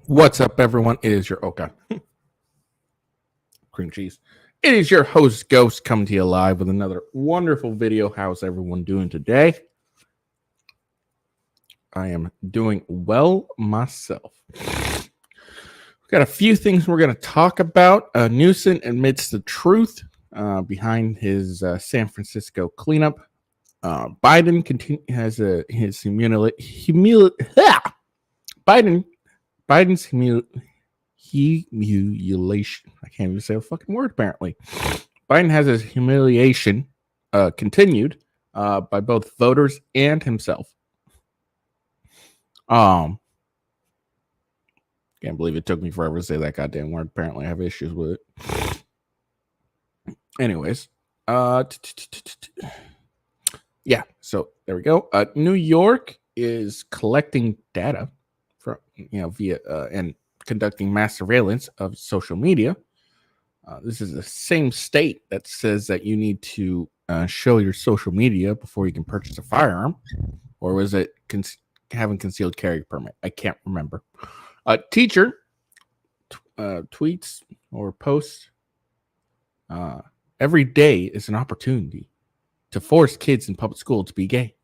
What's up, everyone? It is your cream cheese. It is your host Ghost coming to you live with another wonderful video. How's everyone doing today? I am doing well myself. We've got a few things we're going to talk about. Newsom admits the truth behind his San Francisco cleanup. Biden has his Biden's humiliation. I can't even say a fucking word, apparently. Biden has his humiliation continued by both voters and himself. Can't believe it took me forever to say that goddamn word. Apparently, I have issues with it. Anyways, yeah, so there we go. New York is collecting data from, via and conducting mass surveillance of social media. This is the same state that says that you need to show your social media before you can purchase a firearm, or was it having concealed carry permit? I can't remember. A teacher tweets or posts every day is an opportunity to force kids in public school to be gay,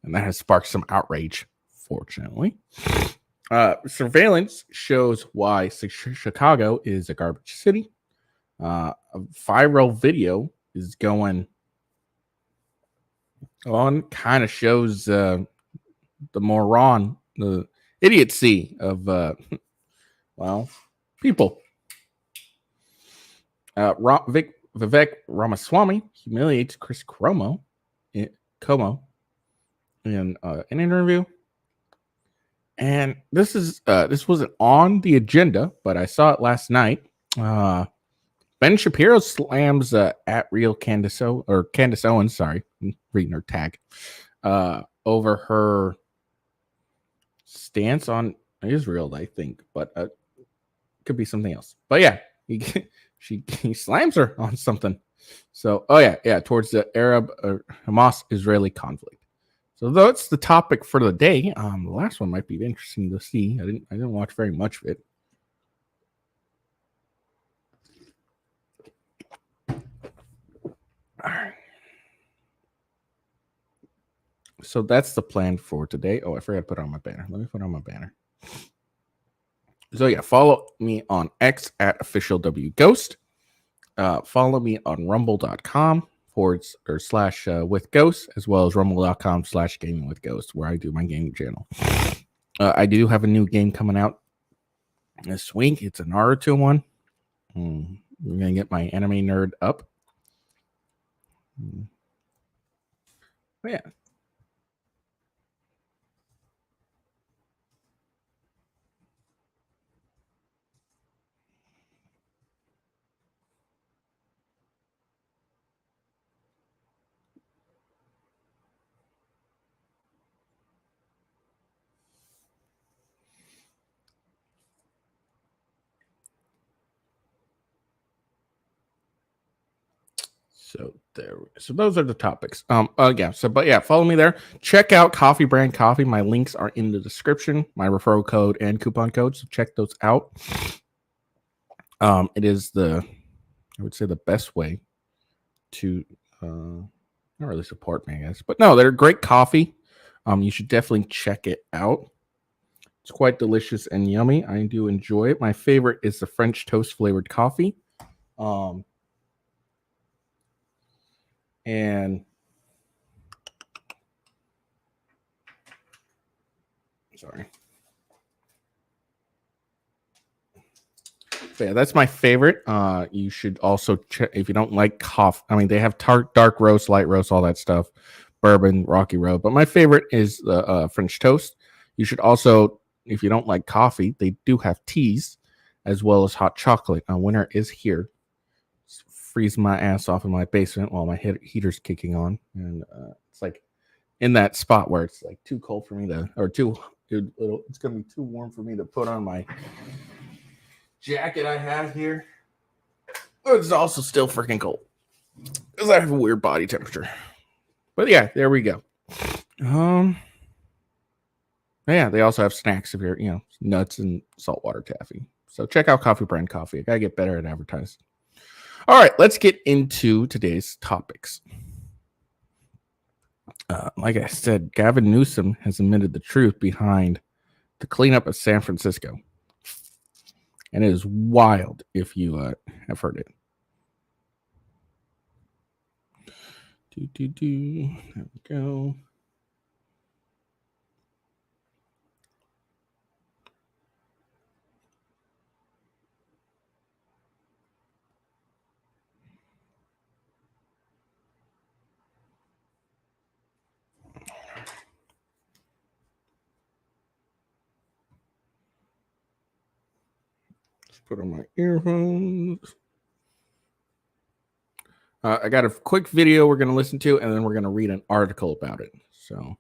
and that has sparked some outrage, fortunately. Surveillance shows why Chicago is a garbage city. A viral video is going on, kind of shows the idiocy of people. Vivek Ramaswamy humiliates Chris Cuomo in an interview. And this wasn't on the agenda, but I saw it last night. Ben Shapiro slams at real Candace Owens, sorry, I'm reading her tag, over her stance on Israel, I think, but could be something else. But yeah, he slams her on something. So, towards the Arab Hamas-Israeli conflict. So that's the topic for the day. The last one might be interesting to see. I didn't watch very much of it. All right. So that's the plan for today. Oh, I forgot to put on my banner. Let me put on my banner. So yeah, follow me on X at officialwghost. Follow me on rumble.com / with ghosts, as well as rumble.com / gaming with ghosts, where I do my gaming channel. I do have a new game coming out this week. It's a Naruto one. I'm gonna get my anime nerd up. But yeah. So those are the topics. Follow me there. Check out Coffee Brand Coffee. My links are in the description, my referral code and coupon code. So check those out. It is I would say the best way to not really support me, I guess. But no, they're great coffee. You should definitely check it out. It's quite delicious and yummy. I do enjoy it. My favorite is the French toast flavored coffee. And sorry. So yeah, that's my favorite. You should also check if you don't like coffee. I mean, they have dark roast, light roast, all that stuff, bourbon, Rocky Road. But my favorite is the French toast. You should also, if you don't like coffee, they do have teas as well as hot chocolate. Winter is here. Freeze my ass off in my basement while my heater's kicking on, and it's like in that spot where it's like too cold for me it's gonna be too warm for me to put on my jacket I have here. But it's also still freaking cold because I have a weird body temperature. But yeah, there we go. Yeah, they also have snacks if you're, nuts and saltwater taffy. So check out Coffee Brand Coffee. I gotta get better at advertising. All right, let's get into today's topics. Like I said, Gavin Newsom has admitted the truth behind the cleanup of San Francisco. And it is wild if you have heard it. There we go. Put on my earphones. I got a quick video we're going to listen to, and then we're going to read an article about it. So,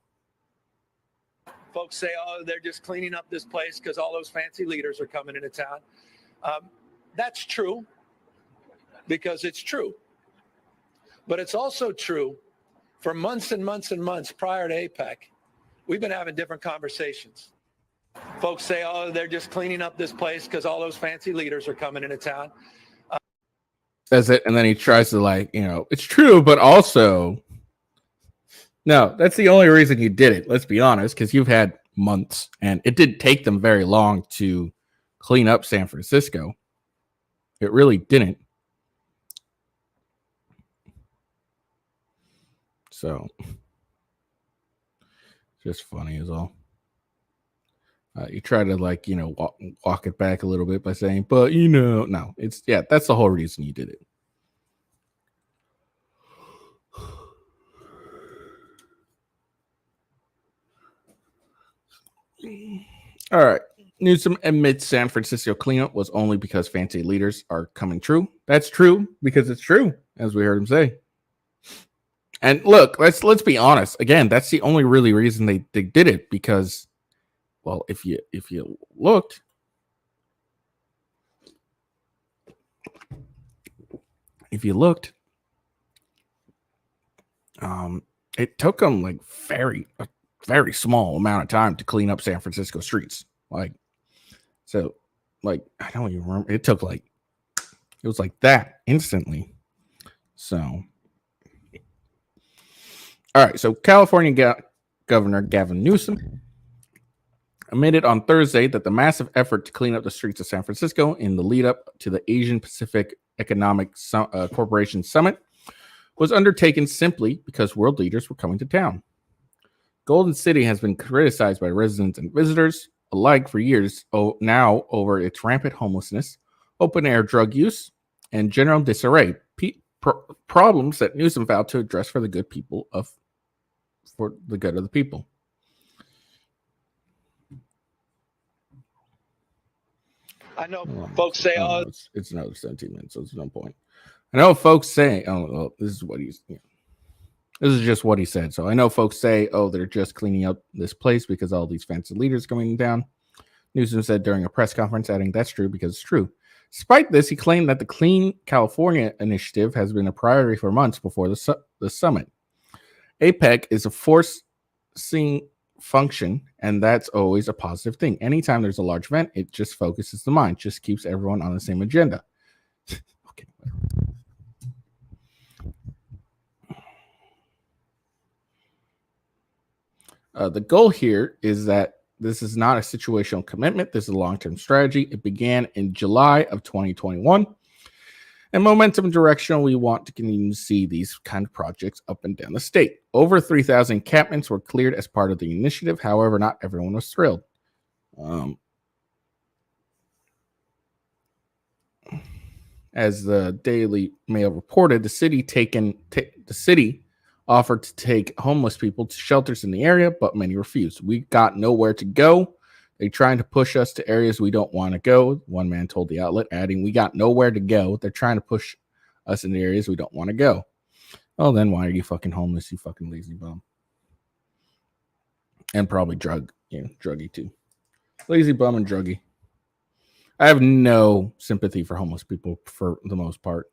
folks say, "Oh, they're just cleaning up this place because all those fancy leaders are coming into town." That's true, because it's true. But it's also true for months and months and months prior to APEC, we've been having different conversations. Folks say, "Oh, they're just cleaning up this place because all those fancy leaders are coming into town." That's it. And then he tries to it's true, but also, no, that's the only reason you did it. Let's be honest, because you've had months, and it didn't take them very long to clean up San Francisco. It really didn't. So, just funny as all. You try to walk it back a little bit by saying, but no, that's the whole reason you did it. All right. Newsom admits San Francisco cleanup was only because fancy leaders are coming true. That's true because it's true, as we heard him say. And look, let's be honest. Again, that's the only really reason they did it, because, well, if you looked, it took them a very small amount of time to clean up San Francisco streets. I don't even remember. It took it was like that instantly. So, all right. So California Governor Gavin Newsom admitted on Thursday that the massive effort to clean up the streets of San Francisco in the lead up to the Asian Pacific Economic Corporation Summit was undertaken simply because world leaders were coming to town. Golden City has been criticized by residents and visitors alike for years now over its rampant homelessness, open-air drug use, and general disarray, problems that Newsom vowed to address for the good of the people. I know folks say, "Oh, it's another 17 minutes, so there's no point." I know folks say, "Oh, well, this is what he's." This is just what he said. So I know folks say, "Oh, they're just cleaning up this place because all these fancy leaders coming down." Newsom said during a press conference, adding, "That's true because it's true." Despite this, he claimed that the Clean California initiative has been a priority for months before the summit. APEC is a forcing function, and that's always a positive thing. Anytime there's a large event, it just focuses the mind, just keeps everyone on the same agenda. Okay. The goal here is that this is not a situational commitment. This is a long-term strategy. It began in July of 2021. And momentum and directional, we want to continue to see these kind of projects up and down the state. Over 3,000 encampments were cleared as part of the initiative. However, not everyone was thrilled. As the Daily Mail reported, the city offered to take homeless people to shelters in the area, but many refused. "We got nowhere to go. They're trying to push us to areas we don't want to go," one man told the outlet, adding, "We got nowhere to go. They're trying to push us in the areas we don't want to go." Well, then why are you fucking homeless, you fucking lazy bum? And probably druggy too. Lazy bum and druggy. I have no sympathy for homeless people for the most part.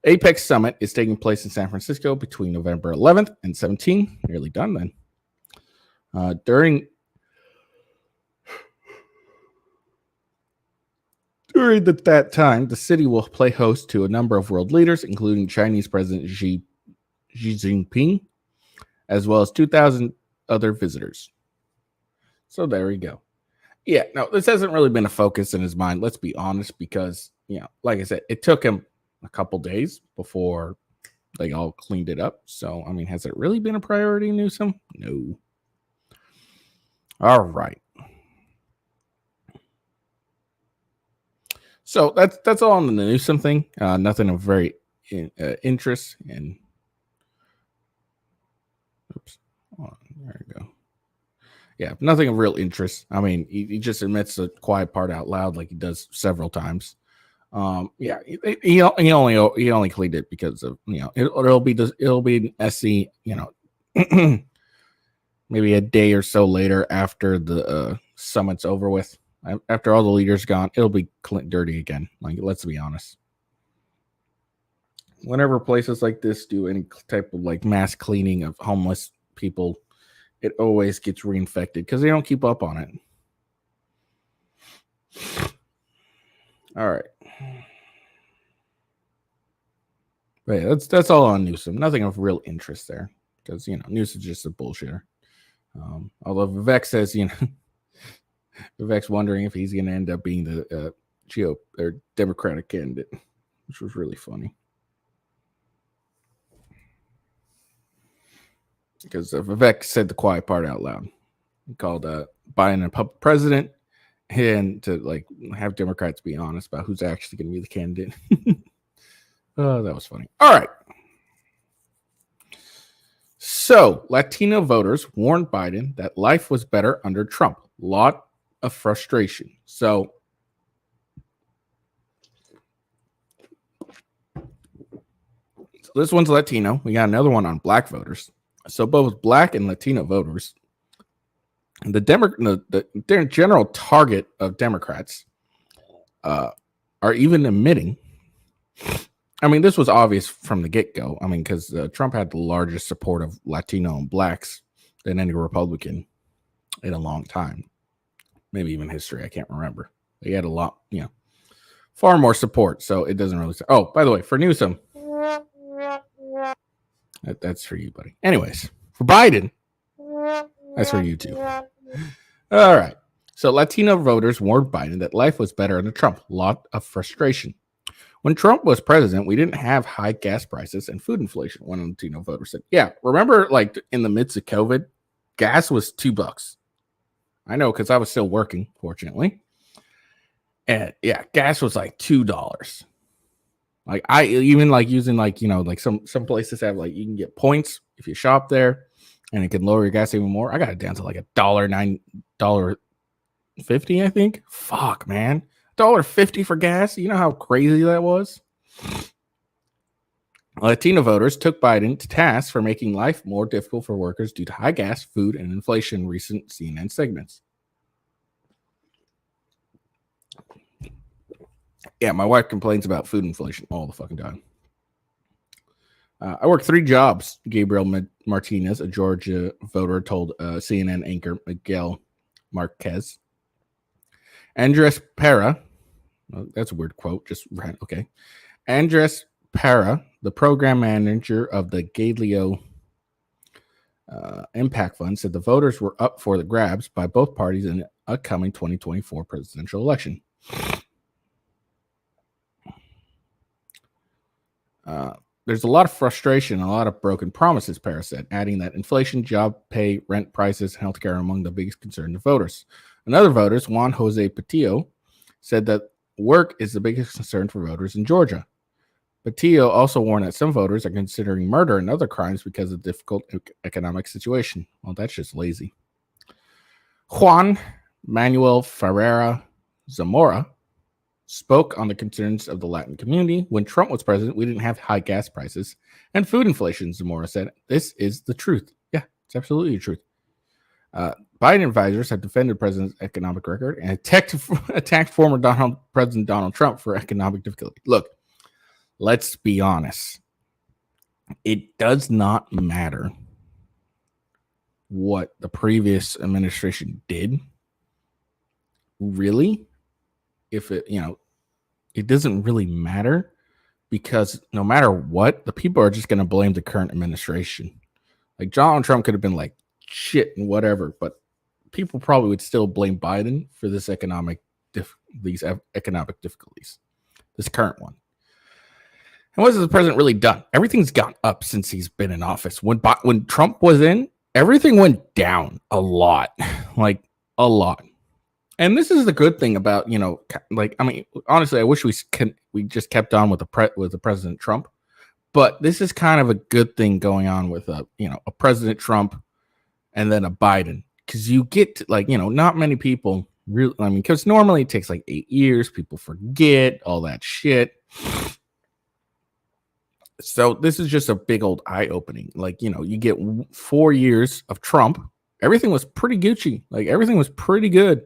Apex Summit is taking place in San Francisco between November 11th and 17th. Nearly done then. During During that time, the city will play host to a number of world leaders, including Chinese President Xi Jinping, as well as 2,000 other visitors. So there we go. Yeah, no, this hasn't really been a focus in his mind. Let's be honest, because, like I said, it took him a couple days before they all cleaned it up. So, I mean, has it really been a priority, Newsom? No. All right. So that's all on the Newsom thing. Nothing of very interest. And oops, there you go. Yeah, nothing of real interest. I mean, he just admits the quiet part out loud, like he does several times. Yeah, he only cleaned it because of it'll be an SC, maybe a day or so later after the summit's over with. After all the leaders gone, it'll be dirty again. Like, let's be honest. Whenever places like this do any type of like mass cleaning of homeless people, it always gets reinfected because they don't keep up on it. All right. But yeah, that's all on Newsom. Nothing of real interest there because Newsom's just a bullshitter. Although Vivek says Vivek's wondering if he's going to end up being the GOP or Democratic candidate, which was really funny. Because Vivek said the quiet part out loud. He called Biden a puppet president, and to like have Democrats be honest about who's actually going to be the candidate. Oh, that was funny. All right. So, Latino voters warned Biden that life was better under Trump. Lot of frustration. So, this one's Latino. We got another one on black voters. So, both black and Latino voters, their general target of Democrats are even admitting. I mean, this was obvious from the get-go. I mean, because Trump had the largest support of Latino and blacks than any Republican in a long time. Maybe even history. I can't remember. He had a lot, far more support. So it doesn't really say. Oh, by the way, for Newsom, that's for you, buddy. Anyways, for Biden, that's for you too. All right. So Latino voters warned Biden that life was better under Trump. Lot of frustration. When Trump was president, we didn't have high gas prices and food inflation. One Latino voter said, yeah, remember like in the midst of COVID, gas was $2. I know because I was still working, fortunately. And yeah, gas was like $2. Like I even like using like, like some places have like you can get points if you shop there and it can lower your gas even more. I got it down to like $1.50, I think. Fuck, man. $1.50 for gas. You know how crazy that was? Latino voters took Biden to task for making life more difficult for workers due to high gas, food, and inflation in recent CNN segments. Yeah, my wife complains about food inflation all the fucking time. I work 3 jobs, Gabriel Martinez, a Georgia voter, told CNN anchor Miguel Marquez. Andres Pera, that's a weird quote, just right, okay. Andres Pera, the program manager of the Galileo Impact Fund, said the voters were up for the grabs by both parties in the upcoming 2024 presidential election. There's a lot of frustration and a lot of broken promises, Pera said, adding that inflation, job pay, rent prices, and healthcare are among the biggest concerns of voters. Another voters, Juan Jose Patillo, said that work is the biggest concern for voters in Georgia. Patillo also warned that some voters are considering murder and other crimes because of the difficult economic situation. Well, that's just lazy. Juan Manuel Ferreira Zamora spoke on the concerns of the Latin community. When Trump was president, we didn't have high gas prices and food inflation, Zamora said. This is the truth. Yeah, it's absolutely the truth. Biden advisors have defended the president's economic record and attacked former President Donald Trump for economic difficulty. Look, let's be honest. It does not matter what the previous administration did, really, if it, it doesn't really matter because no matter what, the people are just going to blame the current administration. Like Donald Trump could have been like shit and whatever, but people probably would still blame Biden for this these economic difficulties, this current one. And what has the president really done? Everything's gone up since he's been in office. When Trump was in, everything went down a lot, like a lot. And this is the good thing about, like, I mean, honestly, I wish we just kept on with the President Trump, but this is kind of a good thing going on with a President Trump and then a Biden, because you get to, like, not many people really, I mean, because normally it takes like 8 years, people forget all that shit. So this is just a big old eye opening. Like, you get 4 years of Trump, everything was pretty Gucci, like everything was pretty good.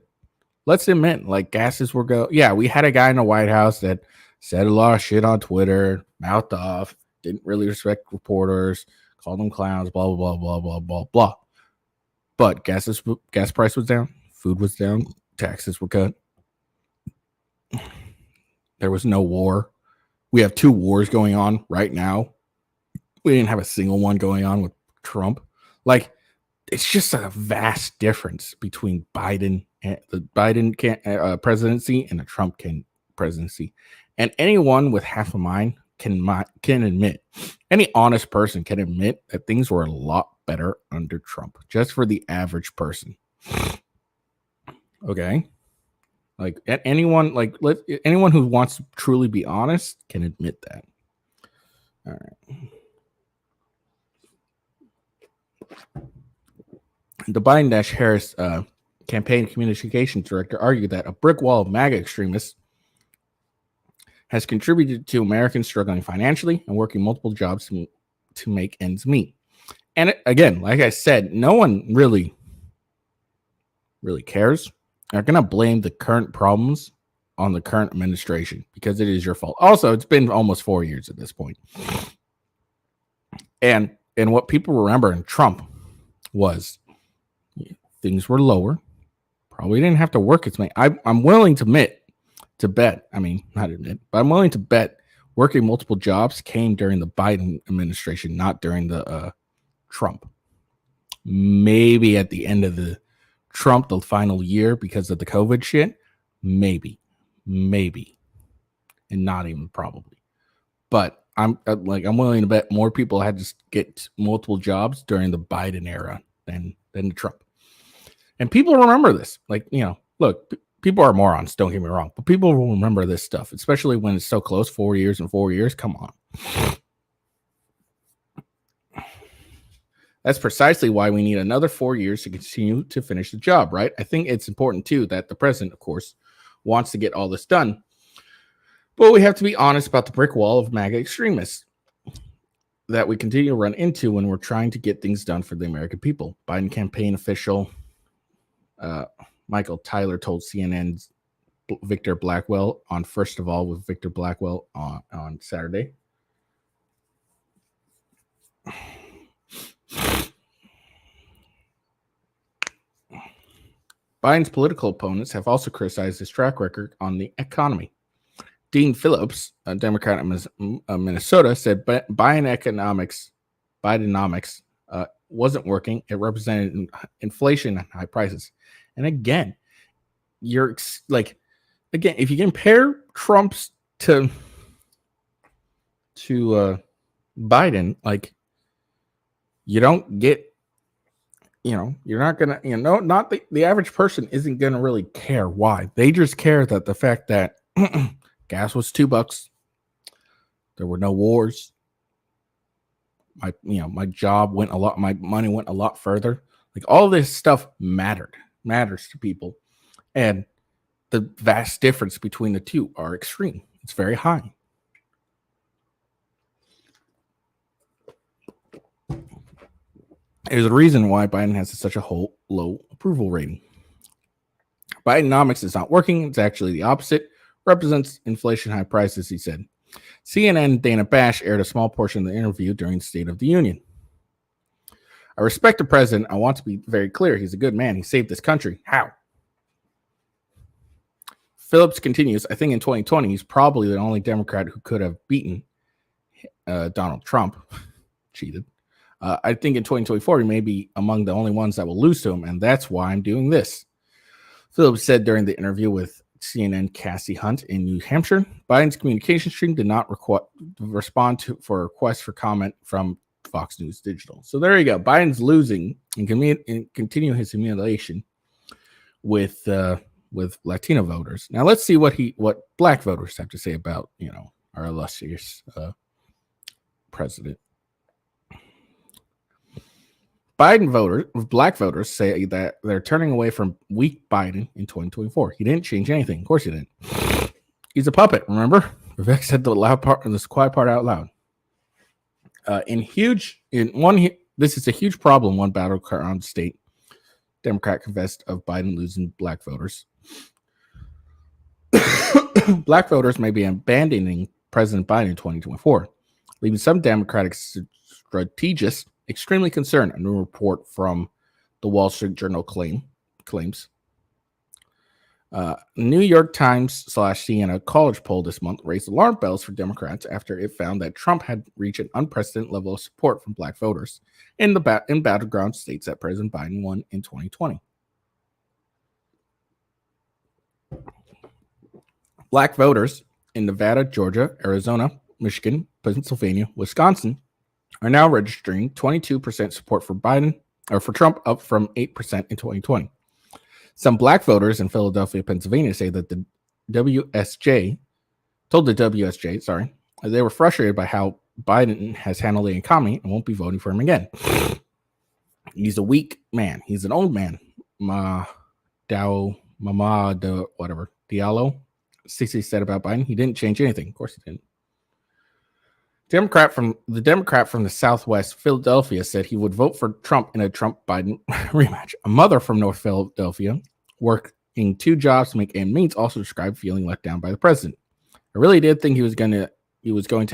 Let's admit, like, gases were we had a guy in the White House that said a lot of shit on Twitter, mouthed off, didn't really respect reporters, called them clowns, blah, blah, blah, blah, blah, blah, blah. But gas price was down, food was down, taxes were cut. There was no war. We have 2 wars going on right now. We didn't have a single one going on with Trump. Like, it's just a vast difference between Biden and the Biden presidency and the Trump presidency. And anyone with half a mind can admit, any honest person can admit that things were a lot better under Trump, just for the average person. Okay. Like, anyone who wants to truly be honest can admit that. All right. The Biden-Harris campaign communications director argued that a brick wall of MAGA extremists has contributed to Americans struggling financially and working multiple jobs to make ends meet. And again, like I said, no one really cares. They're going to blame the current problems on the current administration because it is your fault. Also, it's been almost 4 years at this point. And what people remember in Trump was things were lower. Probably didn't have to work as many. I'm willing to bet. I mean, not admit, but I'm willing to bet working multiple jobs came during the Biden administration, not during the Trump. Maybe at the end of the Trump, the final year, because of the COVID shit. Maybe, and not even probably. But I'm willing to bet more people had to get multiple jobs during the Biden era than the Trump. And people remember this. Like, look, people are morons, don't get me wrong, but people will remember this stuff, especially when it's so close. 4 years and 4 years. Come on. That's precisely why we need another 4 years to continue to finish the job, right? I think it's important, too, that the president, of course, wants to get all this done. But we have to be honest about the brick wall of MAGA extremists that we continue to run into when we're trying to get things done for the American people. Biden campaign official Michael Tyler told CNN's Victor Blackwell on First of All with Victor Blackwell on Saturday. Biden's political opponents have also criticized his track record on the economy. Dean Phillips, a Democrat in Minnesota, said Bidenomics wasn't working. It represented inflation and high prices. And again, if you compare Trump's to Biden, like, you don't get, you're not gonna, not the average person isn't gonna really care why. They just care that the fact that gas was $2, there were no wars. My job went a lot, my money went a lot further. Like, all this stuff matters to people. And the vast difference between the two are extreme. It's very high. There's a reason why Biden has such a low approval rating. Bidenomics is not working. It's actually the opposite. Represents inflation, high prices, he said. CNN Dana Bash aired a small portion of the interview during the State of the Union. I respect the president. I want to be very clear. He's a good man. He saved this country. How? Phillips continues, I think in 2020, he's probably the only Democrat who could have beaten Donald Trump. Cheated. I think in 2024, he may be among the only ones that will lose to him, and that's why I'm doing this. Phillips said during the interview with CNN Cassie Hunt in New Hampshire, Biden's communication stream did not respond for a request for comment from Fox News Digital. So there you go. Biden's losing and continue his humiliation with Latino voters. Now let's see what black voters have to say about our illustrious president. Black voters say that they're turning away from weak Biden in 2024. He didn't change anything. Of course he didn't. He's a puppet, remember? Vivek said the loud part and this quiet part out loud. This is a huge problem. One battleground state Democrat confessed of Biden losing black voters. Black voters may be abandoning President Biden in 2024, leaving some Democratic strategists extremely concerned. A new report from the Wall Street Journal claims. New York Times /CNN college poll this month raised alarm bells for Democrats after it found that Trump had reached an unprecedented level of support from black voters in battleground states that President Biden won in 2020. Black voters in Nevada, Georgia, Arizona, Michigan, Pennsylvania, Wisconsin are now registering 22% support for Biden or for Trump, up from 8% in 2020. Some black voters in Philadelphia, Pennsylvania say that the WSJ told the WSJ, they were frustrated by how Biden has handled the economy and won't be voting for him again. He's a weak man. He's an old man. Diallo, 60 said about Biden. He didn't change anything. Of course he didn't. The Democrat from the Southwest Philadelphia said he would vote for Trump in a Trump-Biden rematch. A mother from North Philadelphia, working 2 jobs to make ends meet, also described feeling let down by the president. I really did think he was going to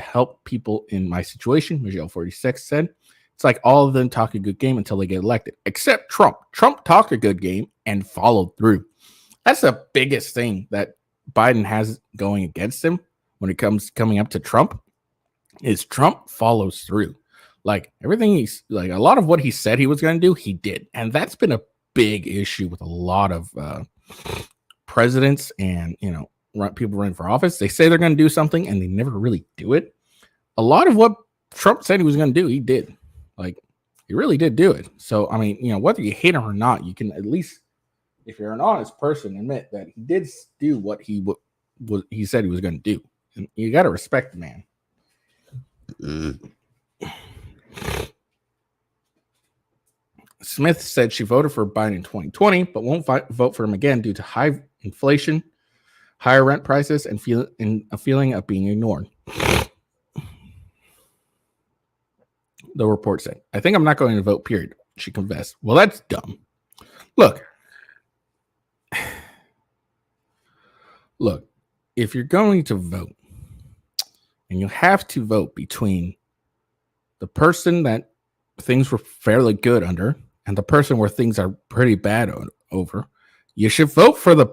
help people in my situation, Michelle 46 said. It's like all of them talk a good game until they get elected, except Trump. Trump talked a good game and followed through. That's the biggest thing that Biden has going against him when it coming up to Trump. Is Trump follows through. Like everything a lot of what he said he was going to do, he did. And that's been a big issue with a lot of presidents and, people running for office. They say they're going to do something and they never really do it. A lot of what Trump said he was going to do, he did. He really did do it. So, whether you hate him or not, you can at least, if you're an honest person, admit that he did do what he said he was going to do. And you got to respect the man. Smith said she voted for Biden in 2020, but won't vote for him again due to high inflation, higher rent prices, and a feeling of being ignored. The report said, I think I'm not going to vote, period. She confessed. Well, that's dumb. Look, if you're going to vote, and you have to vote between the person that things were fairly good under and the person where things are pretty bad over, you should vote for the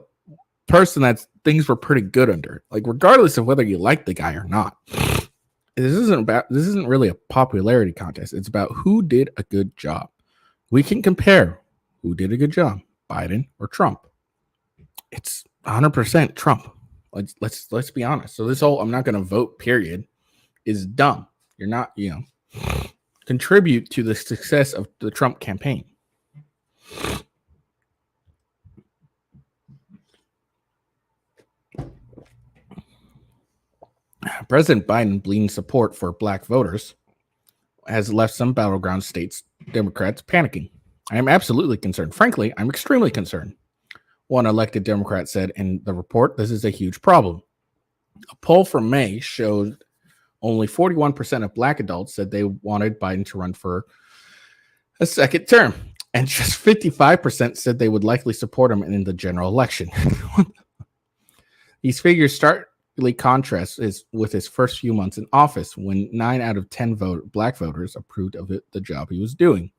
person that things were pretty good under. Regardless of whether you like the guy or not. This isn't really a popularity contest. It's about who did a good job. We can compare who did a good job, Biden or Trump. It's 100% Trump. Let's be honest. So this whole I'm not going to vote period is dumb. You're not, contribute to the success of the Trump campaign. President Biden bleeding support for black voters has left some battleground states Democrats panicking. I am absolutely concerned. Frankly, I'm extremely concerned. One elected Democrat said in the report, this is a huge problem. A poll from May showed only 41% of black adults said they wanted Biden to run for a second term, and just 55% said they would likely support him in the general election. These figures starkly contrast with his first few months in office, when 9 out of 10 black voters approved of the job he was doing.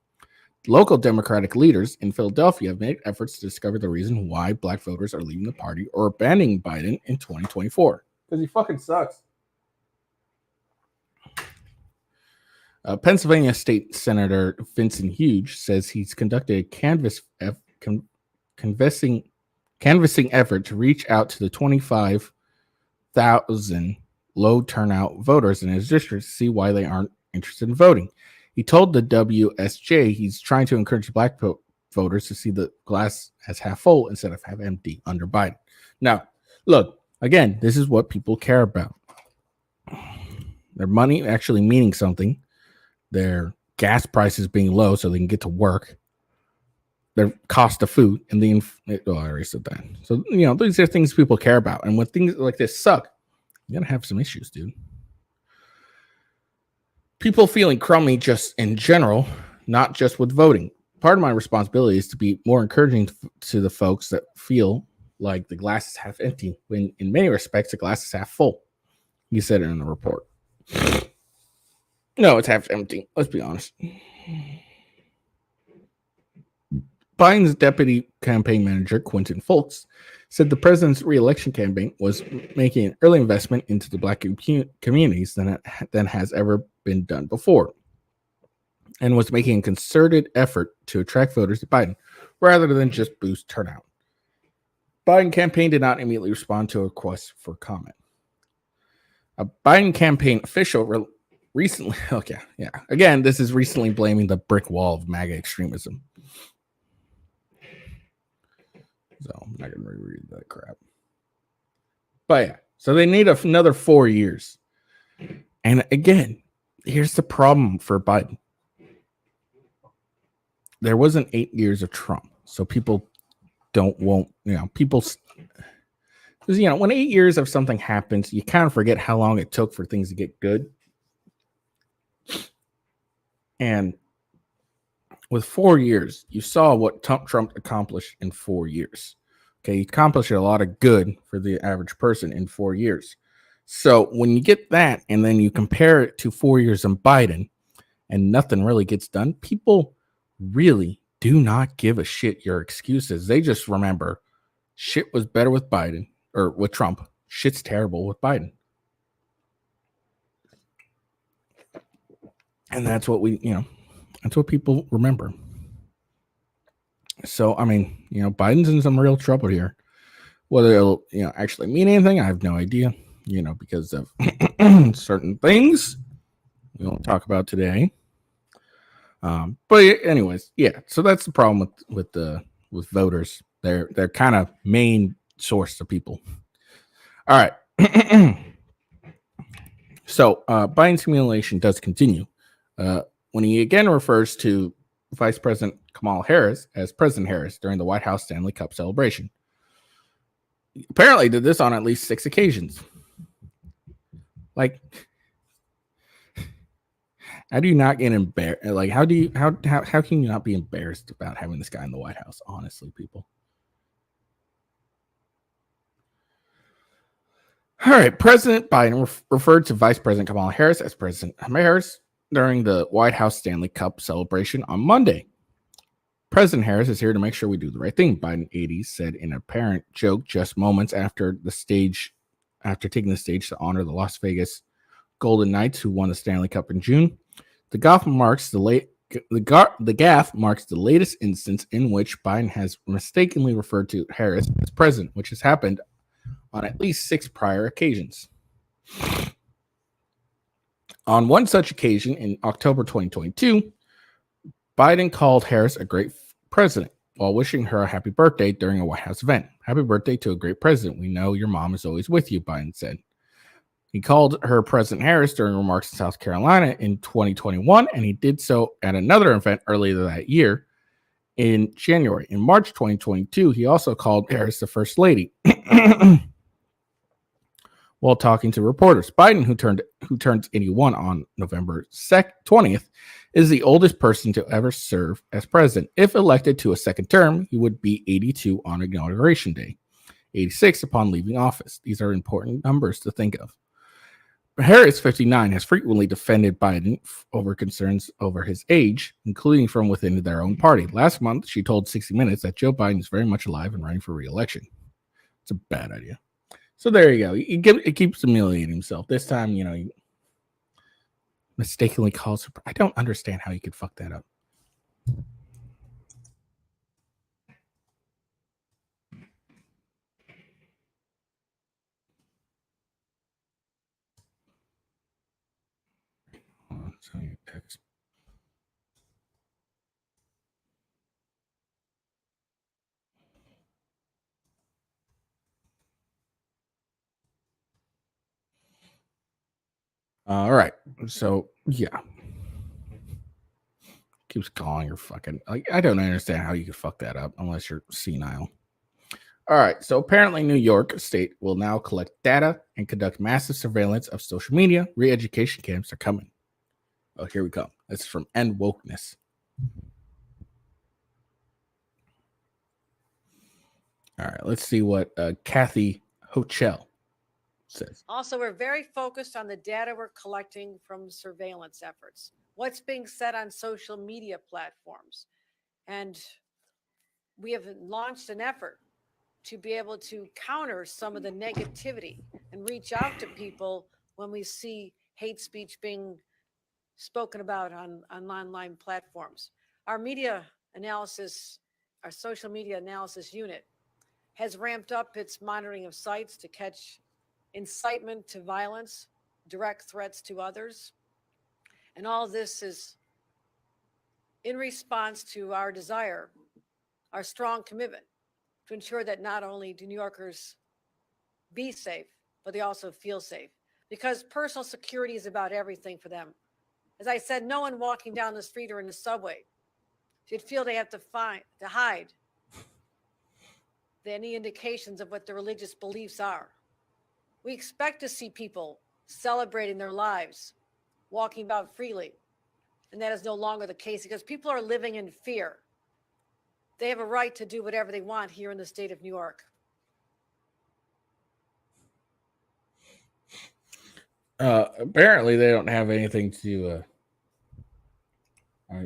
Local Democratic leaders in Philadelphia have made efforts to discover the reason why black voters are leaving the party or abandoning Biden in 2024. Because he fucking sucks. Pennsylvania State Senator Vincent Hughes says he's conducted a canvassing effort to reach out to the 25,000 low turnout voters in his district to see why they aren't interested in voting. He told the WSJ he's trying to encourage black voters to see the glass as half full instead of half empty under Biden. Now, look, again, this is what people care about. Their money actually meaning something. Their gas prices being low so they can get to work, their cost of food, and I already said that. So, these are things people care about. And when things like this suck, you're going to have some issues, dude. People feeling crummy just in general, not just with voting. Part of my responsibility is to be more encouraging to the folks that feel like the glass is half empty, when in many respects, the glass is half full. He said it in the report. No, it's half empty. Let's be honest. Biden's deputy campaign manager, Quentin Fultz, said the president's re-election campaign was making an early investment into the black communities than has ever been done before, and was making a concerted effort to attract voters to Biden rather than just boost turnout. Biden campaign did not immediately respond to a request for comment. A Biden campaign official recently, again, this is recently blaming the brick wall of MAGA extremism. So I'm not going to reread that crap. But yeah, so they need another 4 years. And again, here's the problem for Biden. There wasn't 8 years of Trump. So people when 8 years of something happens, you kind of forget how long it took for things to get good. And with 4 years, you saw what Trump accomplished in 4 years. Okay, he accomplished a lot of good for the average person in 4 years. So when you get that and then you compare it to 4 years in Biden and nothing really gets done, people really do not give a shit your excuses. They just remember shit was better with Biden or with Trump. Shit's terrible with Biden. And that's what that's what people remember. So, Biden's in some real trouble here. Whether it'll, actually mean anything, I have no idea, because of certain things we won't talk about today. But anyways, yeah. So that's the problem with voters. They're kind of main source of people. All right. So Biden's humiliation does continue. When he again refers to Vice President Kamala Harris as President Harris during the White House Stanley Cup celebration. He apparently did this on at least 6 occasions. Like, how do you not get embarrassed? Like, how can you not be embarrassed about having this guy in the White House? Honestly, people. All right, President Biden referred to Vice President Kamala Harris as President Harris during the White House Stanley Cup celebration on Monday. President Harris is here to make sure we do the right thing, Biden 80 said in an apparent joke just moments after taking the stage to honor the Las Vegas Golden Knights, who won the Stanley Cup in June. The gaffe marks the latest instance in which Biden has mistakenly referred to Harris as president, which has happened on at least 6 prior occasions. On one such occasion in October 2022, Biden called Harris a great president while wishing her a happy birthday during a White House event. Happy birthday to a great president. We know your mom is always with you, Biden said. He called her President Harris during remarks in South Carolina in 2021, and he did so at another event earlier that year in January. In March 2022, he also called Harris the First Lady while talking to reporters. Biden, who turns 81 on November 20th, is the oldest person to ever serve as president. If elected to a second term, he would be 82 on Inauguration Day, 86 upon leaving office. These are important numbers to think of. Harris, 59, has frequently defended Biden over concerns over his age, including from within their own party. Last month, she told 60 Minutes that Joe Biden is very much alive and running for re-election. It's a bad idea. So there you go. He keeps humiliating himself. This time, he mistakenly calls her. I don't understand how he could fuck that up. All right. So yeah. Keeps calling her fucking. I don't understand how you could fuck that up unless you're senile. All right. So apparently, New York State will now collect data and conduct massive surveillance of social media. Re-education camps are coming. Oh, here we come. This is from End Wokeness. All right. Let's see what Kathy Hochul says. Also, we're very focused on the data we're collecting from surveillance efforts. What's being said on social media platforms. And we have launched an effort to be able to counter some of the negativity and reach out to people when we see hate speech being spoken about on online platforms. Our media analysis, our social media analysis unit has ramped up its monitoring of sites to catch incitement to violence, direct threats to others. And all this is in response to our desire, our strong commitment to ensure that not only do New Yorkers be safe, but they also feel safe. Because personal security is about everything for them. As I said, no one walking down the street or in the subway should feel they have to hide any indications of what their religious beliefs are. We expect to see people celebrating their lives, walking about freely. And that is no longer the case because people are living in fear. They have a right to do whatever they want here in the state of New York. Apparently, they don't have anything to.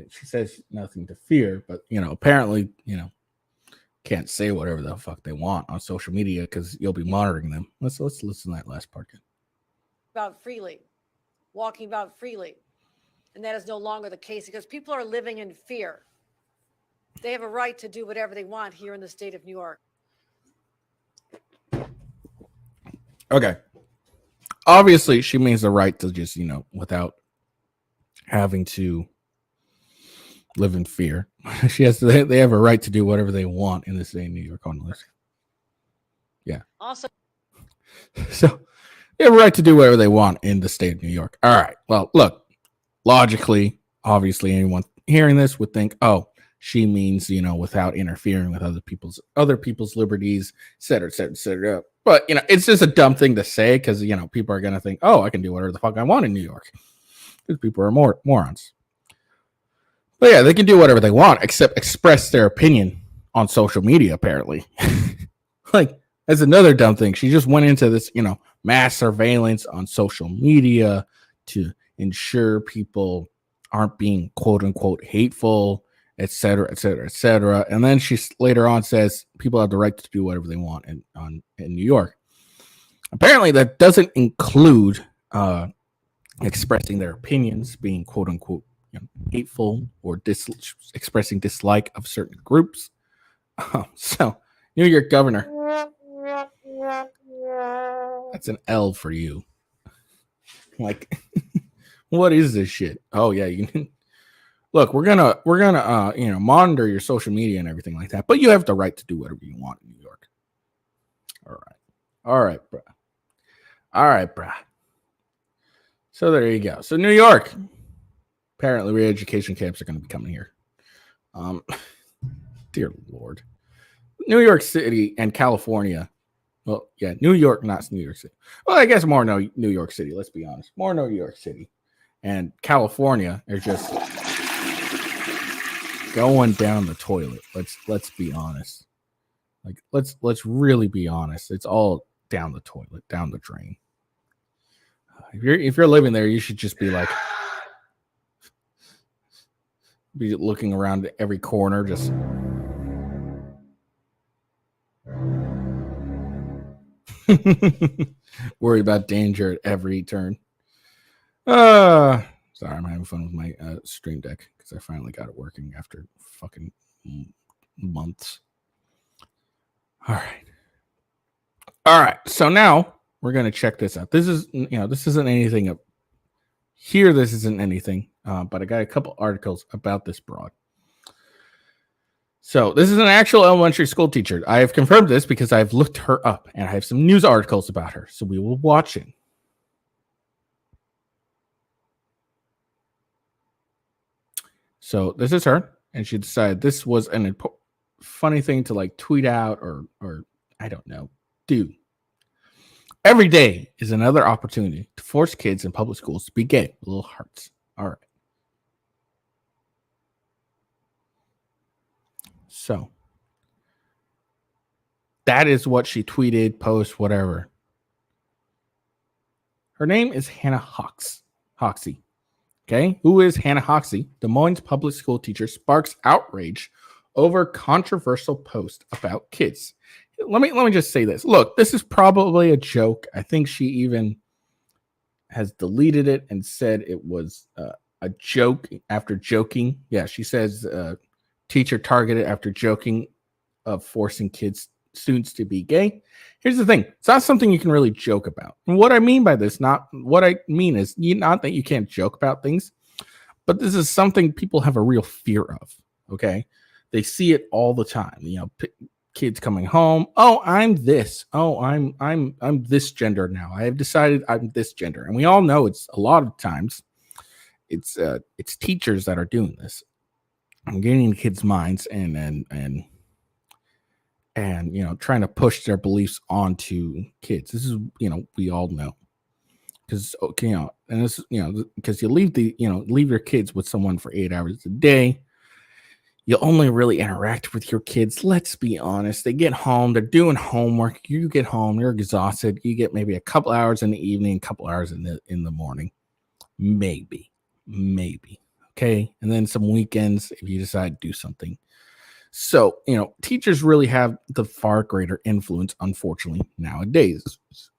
She says nothing to fear, but apparently, can't say whatever the fuck they want on social media because you'll be monitoring them. Let's listen to that last part again. About freely, walking about freely. And that is no longer the case because people are living in fear. They have a right to do whatever they want here in the state of New York. Okay. Obviously, she means the right to just, without having to live in fear. They have a right to do whatever they want in the state of New York on this. Yeah. Also, so they have a right to do whatever they want in the state of New York. All right. Well, look. Logically, obviously, anyone hearing this would think, "Oh, she means without interfering with other people's liberties, et cetera, et cetera, et cetera." But it's just a dumb thing to say because people are gonna think, "Oh, I can do whatever the fuck I want in New York," because people are morons. But yeah, they can do whatever they want except express their opinion on social media. Apparently, that's another dumb thing. She just went into this, mass surveillance on social media to ensure people aren't being quote unquote hateful, et cetera, et cetera, et cetera. And then she later on says people have the right to do whatever they want in New York. Apparently, that doesn't include expressing their opinions, being quote unquote hateful or expressing dislike of certain groups. So, New York governor, that's an L for you. What is this shit? Oh yeah, you can look. We're gonna monitor your social media and everything like that, but you have the right to do whatever you want in New York. All right, bruh. So there you go. So New York, apparently re-education camps are going to be coming here. Dear Lord, New York City and California. Well, yeah, New York, not New York City. Well, I guess more New York City. Let's be honest, more New York City. And California are just going down the toilet. Let's be honest. Let's really be honest. It's all down the toilet, down the drain. If you're living there, you should just be like, be looking around at every corner, just. Worry about danger at every turn. Sorry, I'm having fun with my stream deck because I finally got it working after fucking months. All right. So now we're gonna check this out. This isn't anything up here. This isn't anything, but I got a couple articles about this broad. So this is an actual elementary school teacher. I have confirmed this because I've looked her up and I have some news articles about her. So we will watch it. So this is her, and she decided this was an funny thing to like tweet out or I don't know, do. Every day is another opportunity to force kids in public schools to be gay. Little hearts. All right. So that is what she tweeted, post, whatever. Her name is Hannah Hoxie. Okay. Who is Hannah Hoxie? Des Moines public school teacher sparks outrage over controversial post about kids. Let me just say this. Look, this is probably a joke. I think she even has deleted it and said it was a joke after joking. Yeah, she says teacher targeted after joking of forcing students to be gay. Here's the thing. It's not something you can really joke about. And what I mean by this, not that you can't joke about things, but this is something people have a real fear of. Okay. They see it all the time. Kids coming home. Oh, I'm this. Oh, I'm this gender now. I have decided I'm this gender. And we all know it's a lot of times it's teachers that are doing this. I'm getting in kids' minds and trying to push their beliefs onto kids. This is, we all know. Because and this, because you leave your kids with someone for 8 hours a day. You only really interact with your kids. Let's be honest. They get home, they're doing homework. You get home, you're exhausted. You get maybe a couple hours in the evening, a couple hours in the morning. Maybe. Okay. And then some weekends if you decide to do something. So, teachers really have the far greater influence, unfortunately, nowadays.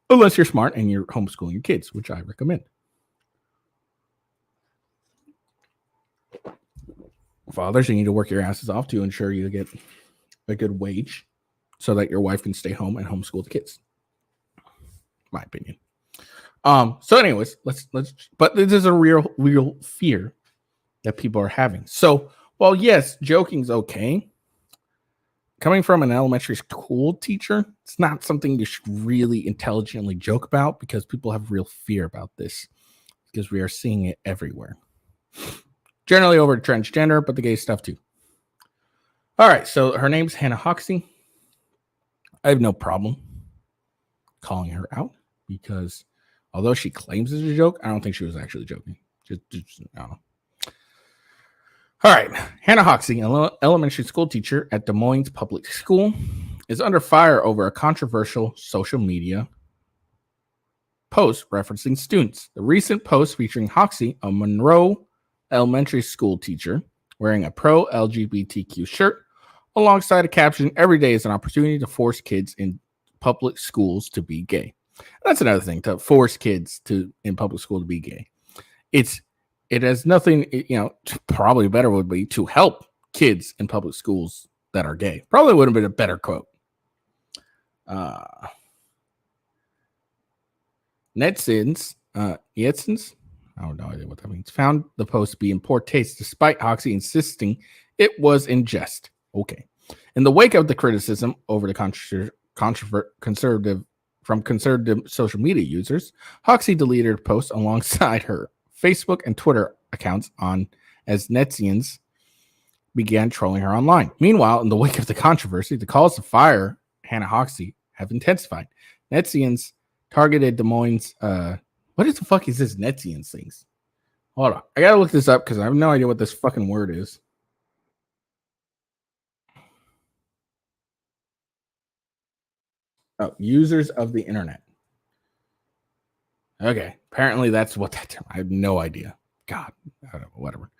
Unless you're smart and you're homeschooling your kids, which I recommend. Fathers, you need to work your asses off to ensure you get a good wage so that your wife can stay home and homeschool the kids. My opinion. So anyways, but this is a real fear that people are having. So while yes, joking's okay, coming from an elementary school teacher, it's not something you should really intelligently joke about because people have real fear about this because we are seeing it everywhere. Generally over transgender, but the gay stuff too. All right, so her name's Hannah Hoxie. I have no problem calling her out because although she claims it's a joke, I don't think she was actually joking. Just I don't know. All right, Hannah Hoxie, an elementary school teacher at Des Moines Public School, is under fire over a controversial social media post referencing students. The recent post featuring Hoxie, a Monroe elementary school teacher, wearing a pro-LGBTQ shirt, alongside a caption, "Every day is an opportunity to force kids in public schools to be gay." That's another thing, to force kids in public school to be gay. It has nothing, probably better would be to help kids in public schools that are gay. Probably would have been a better quote. Netsins, I don't know what that means, found the post to be in poor taste despite Hoxie insisting it was in jest. Okay. In the wake of the criticism over the conservative social media users, Hoxie deleted a post alongside her Facebook and Twitter accounts as Netsians began trolling her online. Meanwhile, in the wake of the controversy, the calls to fire Hannah Hoxie have intensified. Netsians targeted Des Moines. What the fuck is this Netsians things? Hold on. I gotta look this up because I have no idea what this fucking word is. Oh, users of the internet. Okay. Apparently that's what that term. I have no idea. God, I don't know, whatever.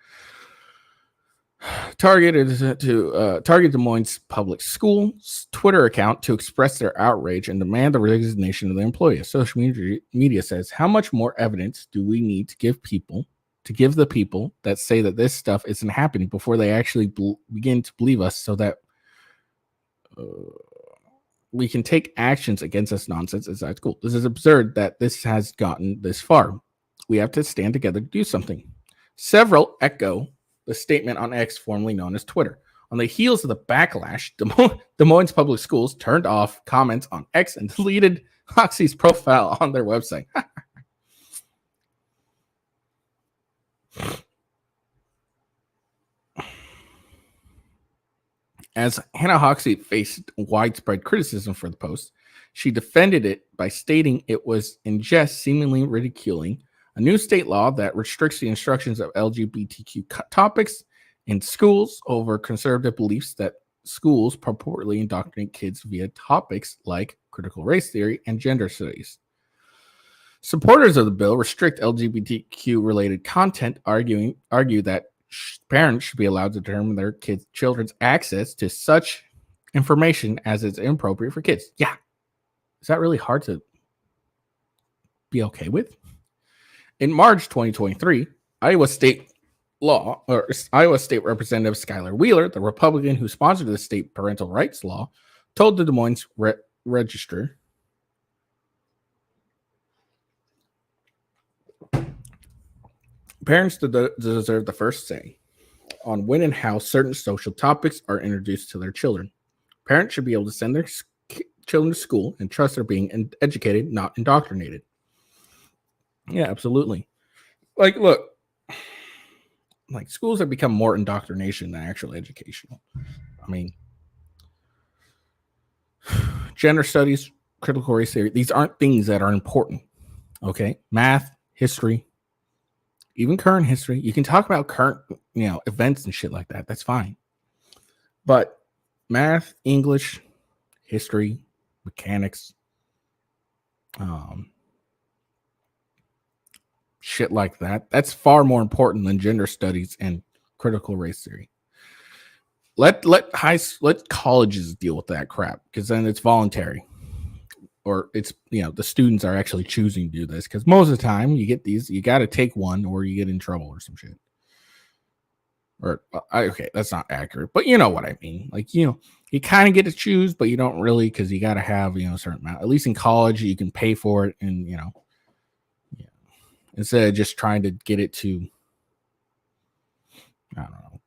Targeted to target Des Moines Public Schools Twitter account to express their outrage and demand the resignation of the employee. Social media says, how much more evidence do we need to give the people that say that this stuff isn't happening before they actually begin to believe us, so that we can take actions against this nonsense inside school? This is absurd that this has gotten this far. We have to stand together to do something. Several echo the statement on X, formerly known as Twitter. On the heels of the backlash, Des Moines Public Schools turned off comments on X and deleted Hoxie's profile on their website. As Hannah Hoxie faced widespread criticism for the post, she defended it by stating it was in jest, seemingly ridiculing a new state law that restricts the instructions of LGBTQ topics in schools over conservative beliefs that schools purportedly indoctrinate kids via topics like critical race theory and gender studies. Supporters of the bill restrict LGBTQ related content, argue that parents should be allowed to determine their children's access to such information as is inappropriate for kids. Yeah. Is that really hard to be okay with? In March 2023, Iowa State Representative Skylar Wheeler, the Republican who sponsored the state parental rights law, told the Des Moines Register parents deserve the first say on when and how certain social topics are introduced to their children. Parents should be able to send their children to school and trust they're being educated, not indoctrinated. Yeah, absolutely. Like, look, like schools have become more indoctrination than actual educational. I mean, gender studies, critical race theory, these aren't things that are important. Okay. Math, history, even current history. You can talk about current, events and shit like that. That's fine. But math, English, history, mechanics, shit like that, that's far more important than gender studies and critical race theory. Let colleges deal with that crap, because then it's voluntary, or it's the students are actually choosing to do this, because most of the time you get these, you got to take one or you get in trouble or some shit. Or okay, that's not accurate, but you know what I mean. Like, you kind of get to choose, but you don't really, because you got to have a certain amount. At least in college, you can pay for it, and instead of just trying to get it to, I don't know,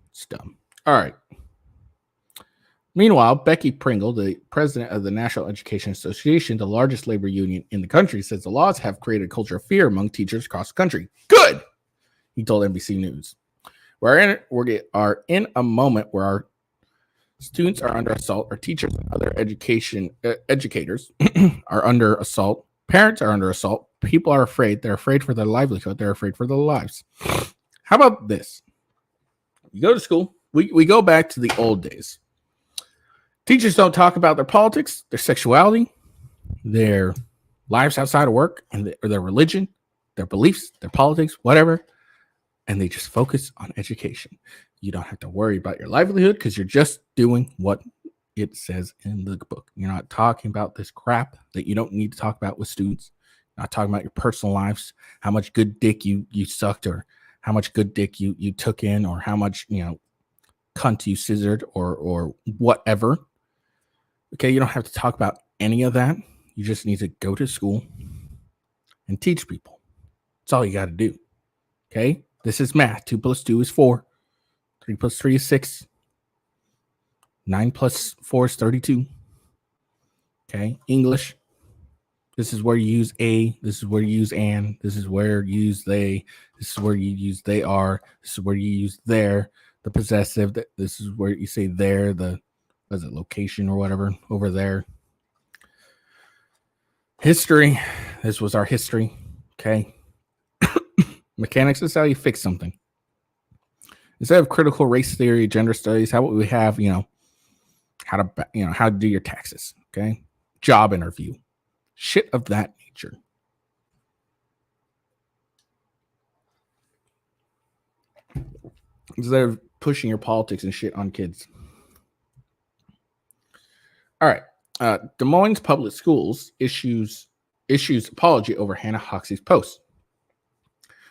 it's dumb. All right. Meanwhile, Becky Pringle, the president of the National Education Association, the largest labor union in the country, says the laws have created a culture of fear among teachers across the country. Good, he told NBC News. We are in a moment where our students are under assault, our teachers and other educators are under assault, parents are under assault, people are afraid. They're afraid for their livelihood. They're afraid for their lives. How about this? You go to school. We go back to the old days. Teachers don't talk about their politics, their sexuality, their lives outside of work, and their religion, their beliefs, their politics, whatever. And they just focus on education. You don't have to worry about your livelihood because you're just doing what it says in the book. You're not talking about this crap that you don't need to talk about with students. You're not talking about your personal lives, how much good dick you sucked, or how much good dick you took in, or how much, cunt you scissored, or whatever. Okay, you don't have to talk about any of that. You just need to go to school and teach people. That's all you got to do. Okay, this is math. 2 + 2 is 4. 3 + 3 is 6. 9 + 4 is 32. Okay, English. This is where you use a. This is where you use and. This is where you use they. This is where you use they are. This is where you use their. The possessive. This is where you say there. The location or whatever over there. History. This was our history. Okay. Mechanics is how you fix something. Instead of critical race theory, gender studies, how would we have, how to do your taxes? Okay. Job interview. Shit of that nature. instead of pushing your politics and shit on kids. All right. Des Moines Public Schools issues apology over Hannah Hoxie's post.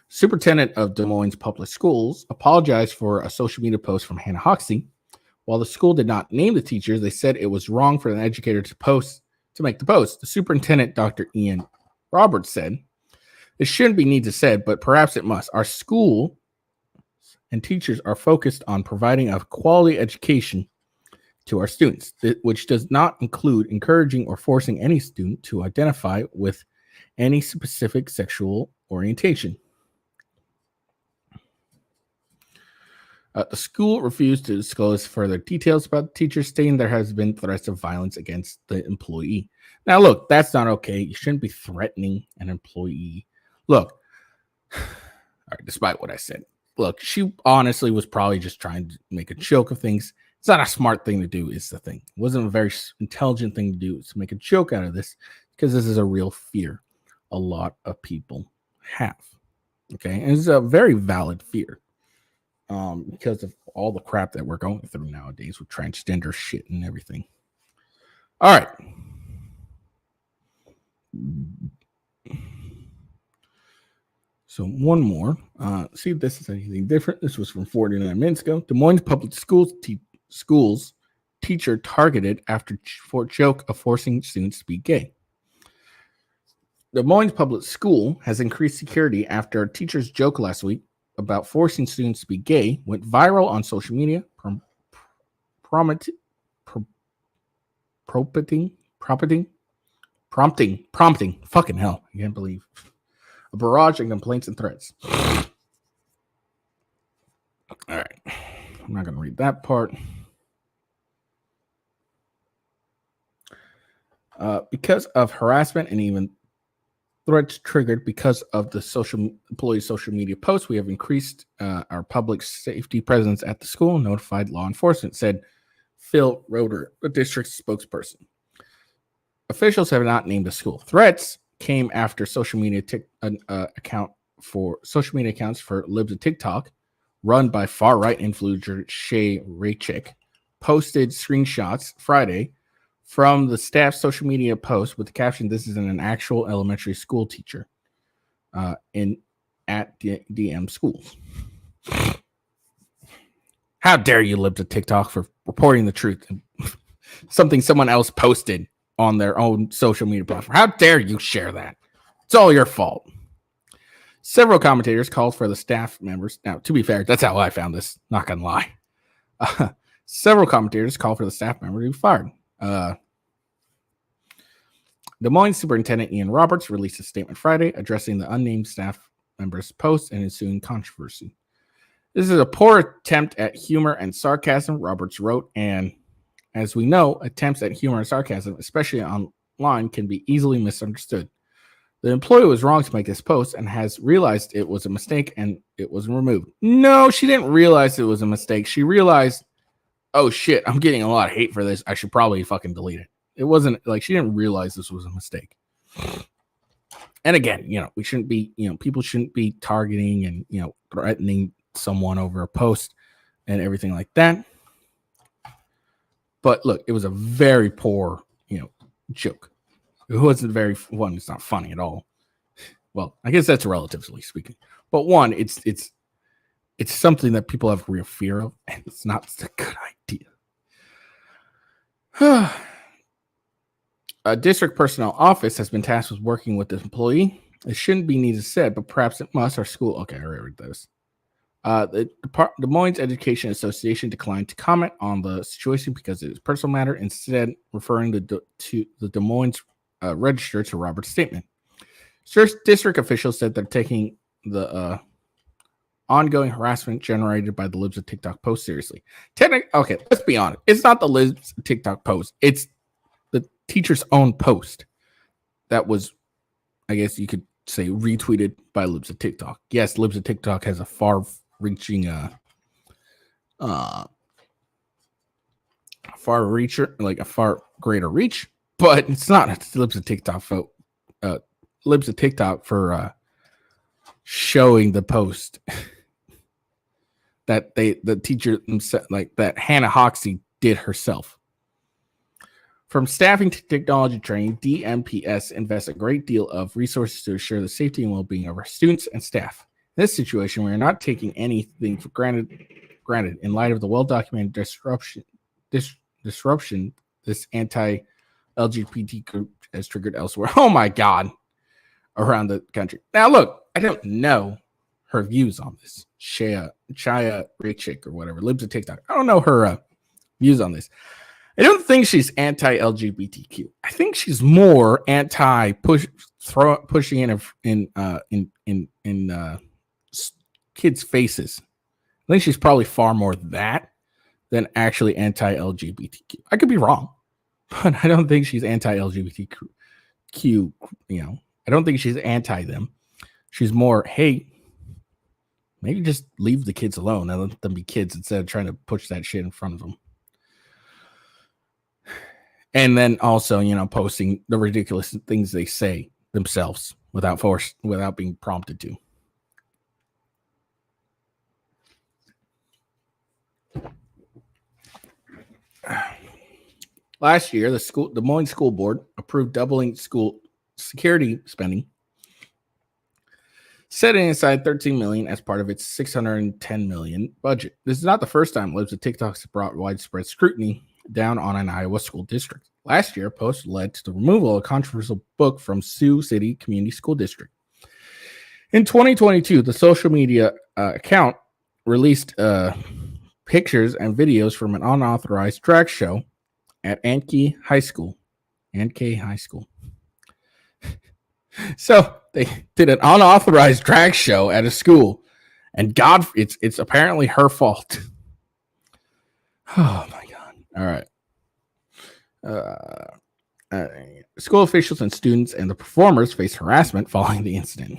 Superintendent of Des Moines Public Schools apologized for a social media post from Hannah Hoxie. While the school did not name the teachers, they said it was wrong for an educator to make the post. The superintendent, Dr. Ian Roberts, said, "It shouldn't be needed said, but perhaps it must. Our school and teachers are focused on providing a quality education to our students, which does not include encouraging or forcing any student to identify with any specific sexual orientation." The school refused to disclose further details about the teacher, stating there has been threats of violence against the employee. Now, look, that's not okay. You shouldn't be threatening an employee. Look, all right, despite what I said, look, she honestly was probably just trying to make a joke of things. It's not a smart thing to do, is the thing. It wasn't a very intelligent thing to do, to make a joke out of this, because this is a real fear a lot of people have. Okay, and it's a very valid fear. Because of all the crap that we're going through nowadays with transgender shit and everything. All right. So one more. See if this is anything different. This was from 49 minutes ago. Des Moines Public Schools teacher targeted for joke of forcing students to be gay. Des Moines Public School has increased security after a teacher's joke last week about forcing students to be gay went viral on social media, prompting fucking hell, I can't believe, a barrage of complaints and threats. All right, I'm not going to read that part. Because of harassment and even threats triggered because of the employee social media posts, we have increased our public safety presence at the school, notified law enforcement, said Phil Roeder, the district's spokesperson. Officials have not named the school. Threats came after social media accounts for Libs of TikTok, run by far-right influencer Shay Raychick, posted screenshots Friday from the staff's social media post with the caption, "This is an actual elementary school teacher at DM schools." How dare you, Libs of TikTok, for reporting the truth? Something someone else posted on their own social media platform. How dare you share that? It's all your fault. Several commentators called for the staff members. Now, to be fair, that's how I found this. Not gonna lie. Several commentators called for the staff member to be fired. Des Moines Superintendent Ian Roberts released a statement Friday addressing the unnamed staff member's post and ensuing controversy. "This is a poor attempt at humor and sarcasm," Roberts wrote, and as we know, attempts at humor and sarcasm, especially online, can be easily misunderstood. The employee was wrong to make this post and has realized it was a mistake and it was removed. No, she didn't realize it was a mistake. She realized, oh shit, I'm getting a lot of hate for this. I should probably fucking delete it. It wasn't like she didn't realize this was a mistake. And again, we shouldn't be, people shouldn't be targeting and, threatening someone over a post and everything like that. But look, it was a very poor, joke. It wasn't it's not funny at all. Well, I guess that's relatively speaking. But one, it's something that people have real fear of, and it's not a good idea. A district personnel office has been tasked with working with this employee. It shouldn't be needed said, but perhaps it must. Our school, okay, I already read this. The Des Moines Education Association declined to comment on the situation because it is a personal matter, instead referring to the Des Moines Register to Robert's statement. District officials said they're taking the ongoing harassment generated by the Libs of TikTok post seriously. Okay, let's be honest. It's not the Libs of TikTok post. It's the teacher's own post that was, I guess you could say, retweeted by Libs of TikTok. Yes, Libs of TikTok has a far-reaching, like a far greater reach, but it's not. It's Libs of TikTok Libs of TikTok for showing the post that the teacher like that Hannah Hoxie did herself. From staffing to technology training, DMPS invests a great deal of resources to ensure the safety and well-being of our students and staff. In this situation, we are not taking anything for granted in light of the well-documented disruption this anti-LGBT group has triggered elsewhere. Oh my God, around the country. Now, look, I don't know her views on this. Chaya Raychick or whatever lives at TikTok. I don't know her views on this. I don't think she's anti-LGBTQ. I think she's more pushing in kids' faces. I think she's probably far more that than actually anti-LGBTQ. I could be wrong, but I don't think she's anti-LGBTQ. You know, I don't think she's anti them. She's more, hey, maybe just leave the kids alone and let them be kids instead of trying to push that shit in front of them. And then also, you know, posting the ridiculous things they say themselves without being prompted to. Last year, the Des Moines School Board approved doubling school security spending, setting aside $13 million as part of its $610 million budget. This is not the first time Libs of TikTok has brought widespread scrutiny down on an Iowa school district. Last year, a post led to the removal of a controversial book from Sioux City Community School District. In 2022, the social media account released pictures and videos from an unauthorized drag show at Anke High School. So they did an unauthorized drag show at a school, and God, it's apparently her fault. Oh my God! All right. School officials and students and the performers faced harassment following the incident.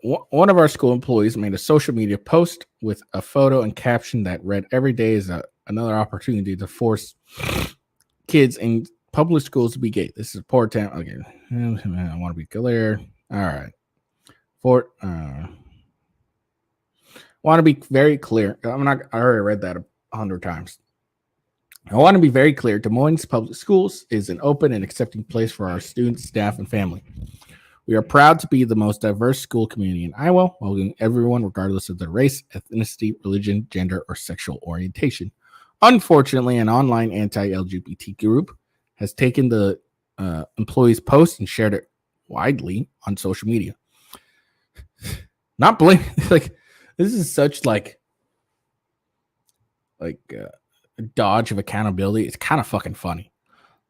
One of our school employees made a social media post with a photo and caption that read, "Every day is another opportunity to force kids in public schools to be gay." This is a poor town. Okay, I want to be clear. All right. Want to be very clear. I already read that 100 times. I want to be very clear. Des Moines Public Schools is an open and accepting place for our students, staff, and family. We are proud to be the most diverse school community in Iowa, welcoming everyone regardless of their race, ethnicity, religion, gender, or sexual orientation. Unfortunately, an online anti-LGBT group has taken the employee's post and shared it widely on social media. Not blaming, like, this is such like a dodge of accountability. It's kind of fucking funny.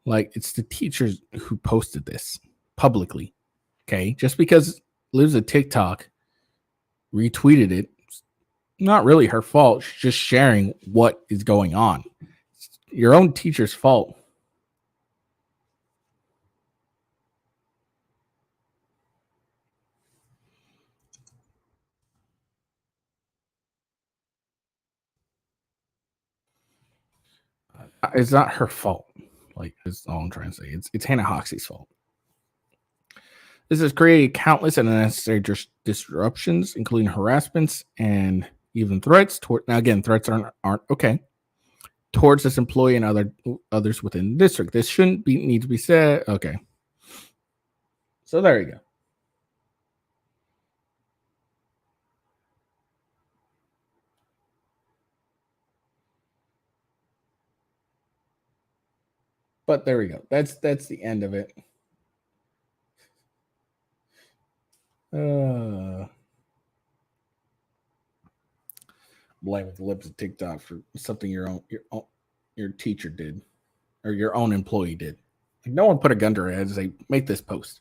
Like, it's the teachers who posted this publicly. Okay, just because Lives a TikTok retweeted it, it's not really her fault. She's just sharing what is going on. It's your own teacher's fault. It's not her fault. Like, that's all I'm trying to say. It's Hannah Hoxie's fault. This has created countless and unnecessary disruptions, including harassments and even threats. Now, again, threats aren't okay towards this employee and others within the district. This shouldn't need to be said. Okay, so there you go. But there we go. That's the end of it. Blaming the Libs of TikTok for something your teacher did or your own employee did. Like, no one put a gun to her head and say, make this post.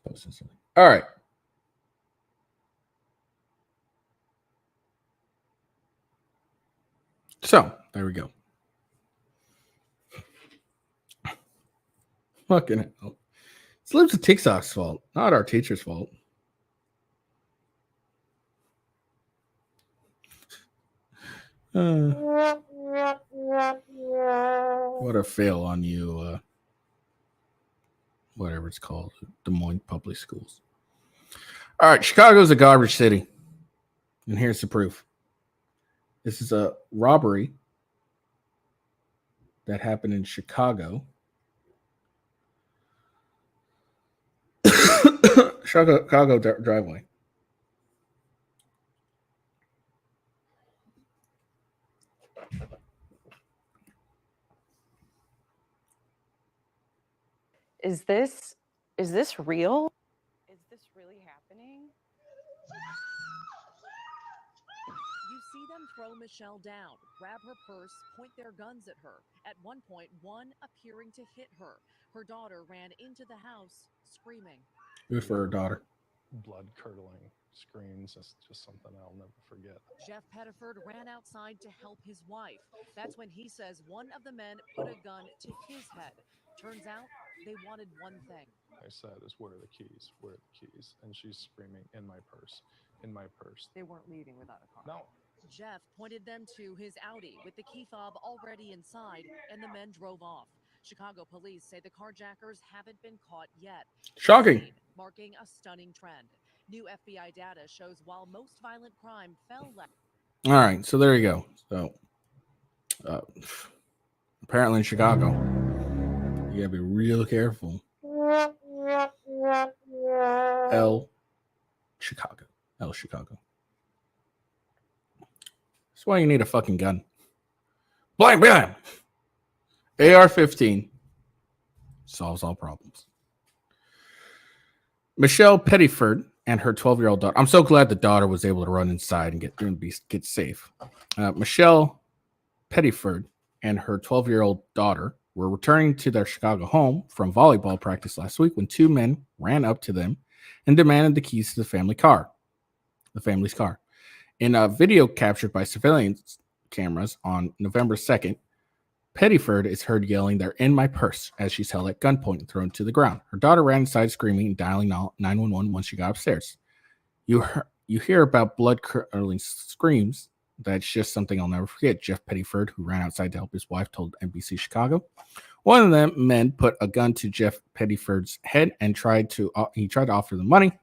Posting something. All right. So there we go. Fucking hell. It's Libs of TikTok's fault, not our teacher's fault. What a fail on you, whatever it's called, Des Moines Public Schools. All right, Chicago's a garbage city. And here's the proof. This is a robbery that happened in Chicago. Chicago driveway. Is this real? Is this really happening? You see them throw Michelle down, grab her purse, point their guns at her. At one point, one appearing to hit her. Her daughter ran into the house screaming. Good for her daughter. Blood-curdling screams. It's just something I'll never forget. Jeff Pettiford ran outside to help his wife. That's when he says one of the men put a gun to his head. Turns out they wanted one thing. I said, where are the keys? Where are the keys? And she's screaming, in my purse, in my purse. They weren't leaving without a car. No. Jeff pointed them to his Audi with the key fob already inside, and the men drove off. Chicago police say the carjackers haven't been caught yet. Shocking. Marking a stunning trend. New FBI data shows while most violent crime fell less. All right, so there you go. So apparently in Chicago, you gotta be real careful. Chicago. That's why you need a fucking gun. Blam, blam. AR-15 solves all problems. Michelle Pettiford and her 12-year-old daughter. I'm so glad the daughter was able to run inside and get safe. Michelle Pettiford and her 12-year-old daughter were returning to their Chicago home from volleyball practice last week when two men ran up to them and demanded the keys to the family's car. In a video captured by surveillance cameras on November 2nd, Pettiford is heard yelling, "They're in my purse," as she's held at gunpoint and thrown to the ground. Her daughter ran inside screaming and dialing 911 once she got upstairs. You hear about blood-curdling screams. That's just something I'll never forget. Jeff Pettiford, who ran outside to help his wife, told NBC Chicago. One of the men put a gun to Jeff Pettiford's head and tried to offer them money,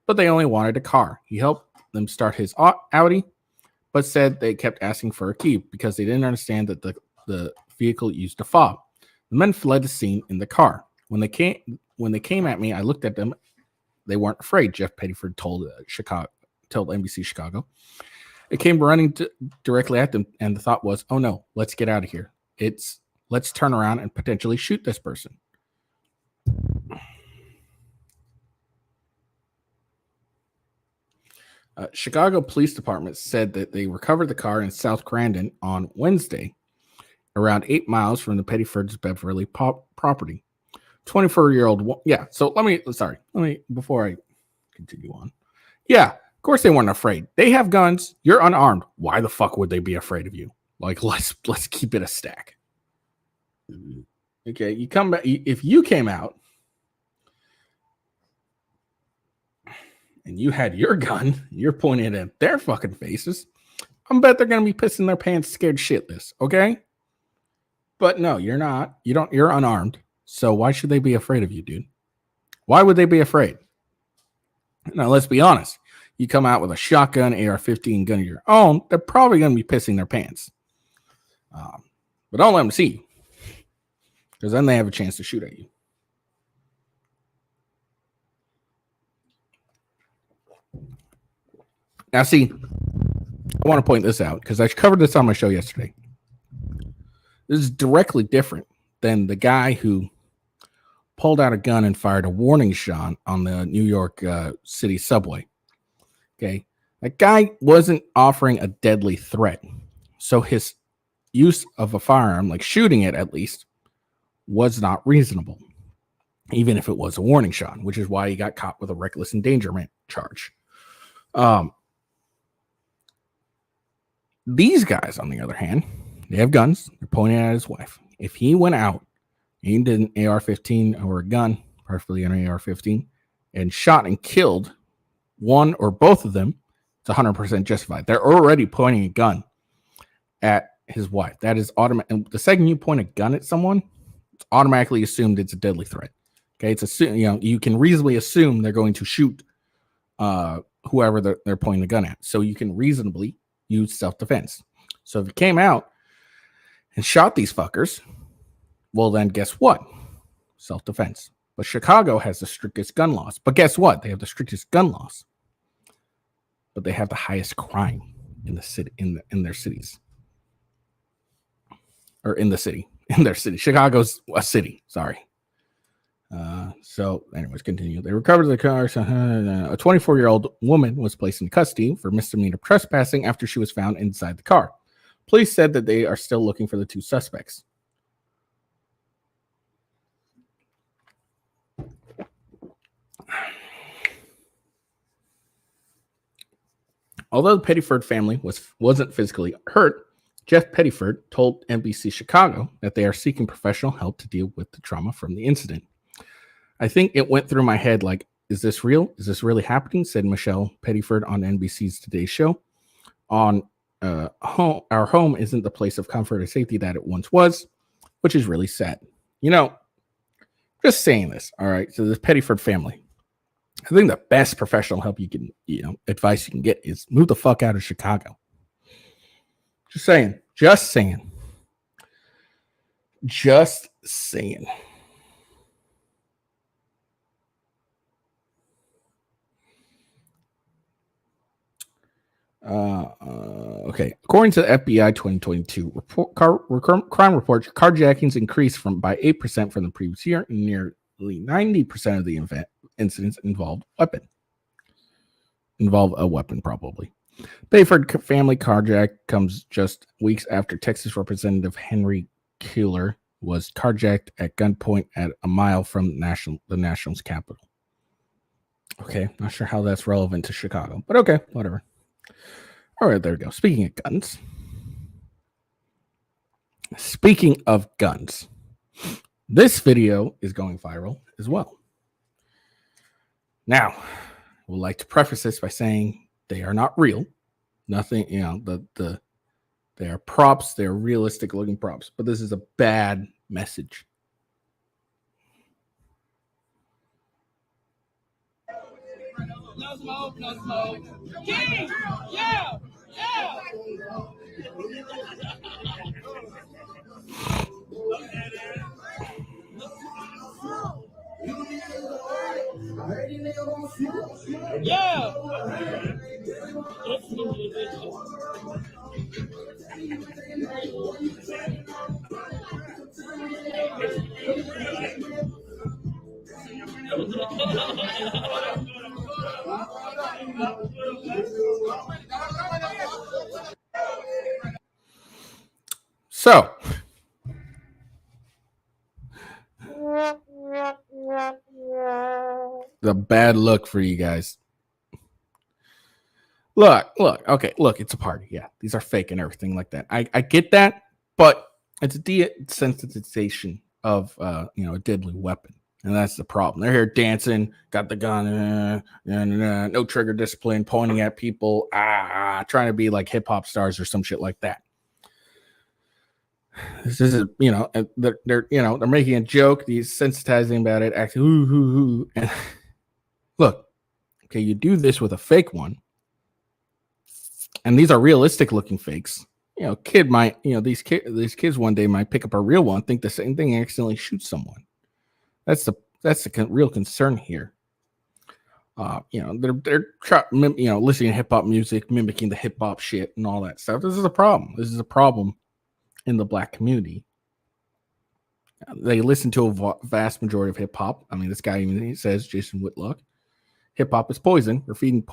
but they only wanted a car. He helped them start his Audi, but said they kept asking for a key because they didn't understand that the vehicle used a fob. The men fled the scene in the car. When they came at me, I looked at them. They weren't afraid, Jeff Pettiford told NBC Chicago. It came running directly at them, and the thought was, "Oh no, let's get out of here. Let's turn around and potentially shoot this person." Chicago Police Department said that they recovered the car in South Crandon on Wednesday, around 8 miles from the Pettiford's Beverly property. 24-year-old. Yeah. So let me, before I continue on. Yeah. Of course they weren't afraid. They have guns. You're unarmed. Why the fuck would they be afraid of you? Like, let's keep it a stack. Okay. You come back. If you came out and you had your gun, you're pointing it at their fucking faces, I bet they're going to be pissing their pants scared shitless. Okay. But no, you're not. You're unarmed. So why should they be afraid of you, dude? Why would they be afraid? Now, let's be honest. You come out with a shotgun, AR-15 gun of your own, they're probably going to be pissing their pants. But don't let them see you, because then they have a chance to shoot at you. Now, see, I want to point this out because I covered this on my show yesterday. This is directly different than the guy who pulled out a gun and fired a warning shot on the New York City subway. Okay. That guy wasn't offering a deadly threat. So his use of a firearm, like shooting it at least, was not reasonable. even if it was a warning shot, which is why he got caught with a reckless endangerment charge. These guys, on the other hand, they have guns. They're pointing at his wife. If he went out, aimed an AR-15 or a gun, preferably an AR-15, and shot and killed one or both of them, it's 100% justified. They're already pointing a gun at his wife. That is automatic. And the second you point a gun at someone, it's automatically assumed it's a deadly threat. Okay, it's assumed, you can reasonably assume they're going to shoot whoever they're pointing the gun at. So you can reasonably use self-defense. So if he came out and shot these fuckers, well, then guess what? Self-defense. But Chicago has the strictest gun laws. But guess what? They have the strictest gun laws. But they have the highest crime in the city, in their cities. Or in the city. In their city. Chicago's a city. Sorry. So, anyways, continue. They recovered the car. A 24-year-old woman was placed in custody for misdemeanor trespassing after she was found inside the car. Police said that they are still looking for the two suspects. Although the Pettiford family wasn't physically hurt, Jeff Pettiford told NBC Chicago that they are seeking professional help to deal with the trauma from the incident. I think it went through my head like, is this real? Is this really happening? Said Michelle Pettiford on NBC's Today Show. Our home isn't the place of comfort or safety that it once was, which is really sad. Just saying this, all right? So this Pettiford family, I think the best professional help you can, advice you can get is move the fuck out of Chicago. Just saying. Okay. According to the FBI 2022 crime report, carjackings increased by 8% from the previous year, and nearly 90% of the incidents involve a weapon, probably. Bayford family carjack comes just weeks after Texas Representative Henry Keeler was carjacked at gunpoint at a mile from the nation's capital. Okay, not sure how that's relevant to Chicago, but okay, whatever. All right, there we go. Speaking of guns, this video is going viral as well. Now, I would like to preface this by saying they are not real. Nothing, they are props. They're realistic looking props, but this is a bad message. No smoke, no smoke. King! Yeah! Yeah! Yeah! So, the bad look for you guys. Look, it's a party. Yeah, these are fake and everything like that. I get that, but it's a desensitization of a deadly weapon, and that's the problem. They're here dancing, got the gun, no trigger discipline, pointing at people, trying to be like hip hop stars or some shit like that. This is, they're making a joke, desensitizing about it, acting ooh. And look, okay, you do this with a fake one, and these are realistic looking fakes. Kid might, these kids one day might pick up a real one, think the same thing, and accidentally shoot someone. That's the real concern here. They're listening to hip hop music, mimicking the hip hop shit and all that stuff. This is a problem in the black community. They listen to a vast majority of hip hop. I mean, this guy even says, Jason Whitlock, hip hop is poison. We're feeding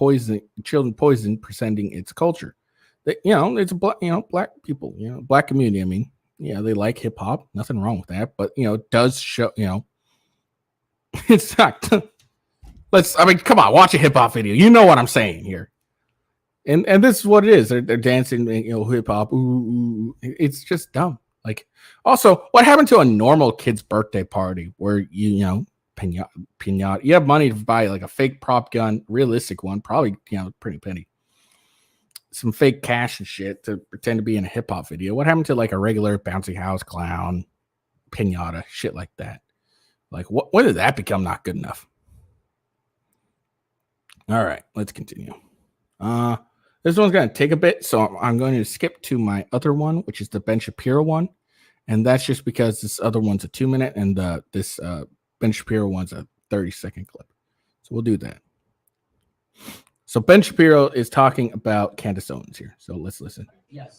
children poison, presenting its culture. It's black people, black community. I mean, they like hip hop. Nothing wrong with that. But, it does show, It's not. I mean, come on, watch a hip hop video. You know what I'm saying here. And this is what it is. They're dancing, hip hop. Ooh. It's just dumb. Like, also, what happened to a normal kid's birthday party where pinata? You have money to buy like a fake prop gun, realistic one, probably pretty penny. Some fake cash and shit to pretend to be in a hip hop video. What happened to like a regular bouncy house clown, pinata, shit like that? Like, when did that become not good enough? All right, let's continue. This one's going to take a bit, so I'm going to skip to my other one, which is the Ben Shapiro one. And that's just because this other one's a 2-minute and this Ben Shapiro one's a 30-second clip. So we'll do that. So Ben Shapiro is talking about Candace Owens here. So let's listen. Yes,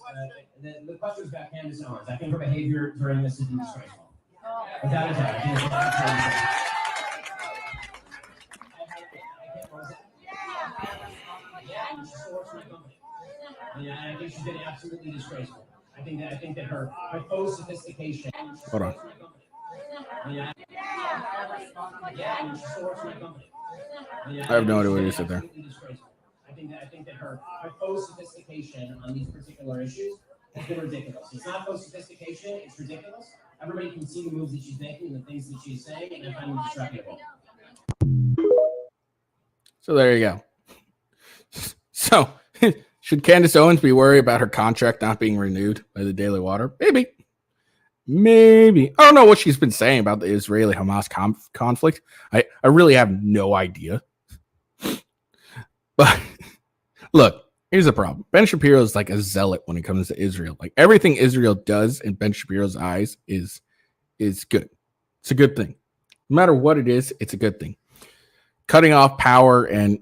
the question is about Candace Owens. I think her behavior during this is disgraceful. Without a doubt, I think I think she's been absolutely disgraceful. I think that her faux sophistication. Hold on. I have no idea what you said there. I think that her faux sophistication on these particular issues has been ridiculous. It's not faux sophistication, it's ridiculous. Everybody can see the moves that she's making and the things that she's saying, and I find them disreputable. So there you go. So should Candace Owens be worried about her contract not being renewed by the Daily Water? Maybe. I don't know what she's been saying about the Israeli-Hamas conflict. I really have no idea. But look, here's the problem. Ben Shapiro is like a zealot when it comes to Israel. Like everything Israel does in Ben Shapiro's eyes is good. It's a good thing. No matter what it is, it's a good thing. Cutting off power and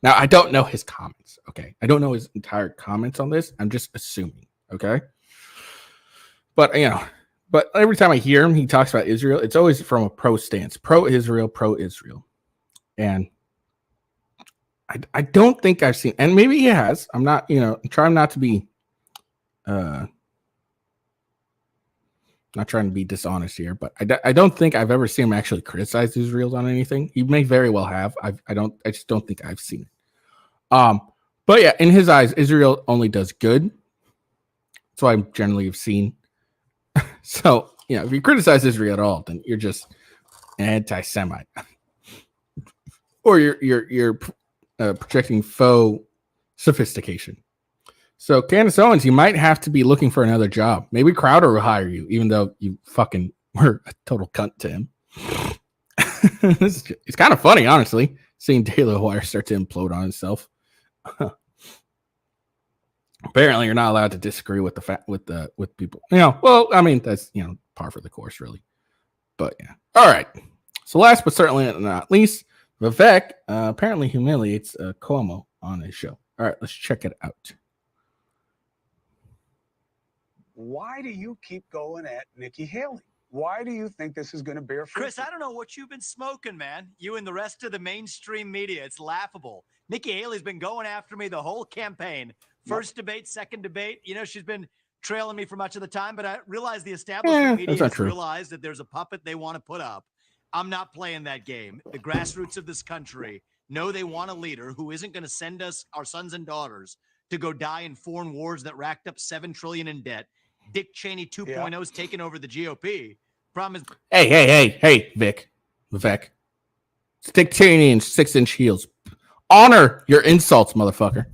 now I don't know his comments. Okay. I don't know his entire comments on this. I'm just assuming. Okay. But but every time I hear him, he talks about Israel. It's always from a pro stance, pro-Israel. And I don't think I've seen, and maybe he has. I'm not, trying not to be, not trying to be dishonest here, but I don't think I've ever seen him actually criticize Israel on anything. He may very well have. I just don't think I've seen it. But yeah, in his eyes, Israel only does good. That's what I generally have seen. So, if you criticize Israel at all, then you're just an anti-Semite, or you're projecting faux sophistication. So Candace Owens, you might have to be looking for another job. Maybe Crowder will hire you, even though you fucking were a total cunt to him. It's kind of funny, honestly, seeing Daily Wire start to implode on itself. Apparently, you're not allowed to disagree with with people. Well, I mean, that's par for the course, really. But yeah. All right. So last but certainly not least, Vivek apparently humiliates Cuomo on his show. All right, let's check it out. Why do you keep going at Nikki Haley? Why do you think this is going to bear fruit? Chris, I don't know what you've been smoking, man. You and the rest of the mainstream media. It's laughable. Nikki Haley's been going after me the whole campaign. First debate, second debate. She's been trailing me for much of the time, but I realize the establishment media has realized that there's a puppet they want to put up. I'm not playing that game. The grassroots of this country know they want a leader who isn't going to send us, our sons and daughters, to go die in foreign wars that racked up $7 trillion in debt. Dick Cheney 2.0 is taking over the GOP. Problem is, hey, Vivek. It's Dick Cheney in 6-inch heels. Honor your insults, motherfucker.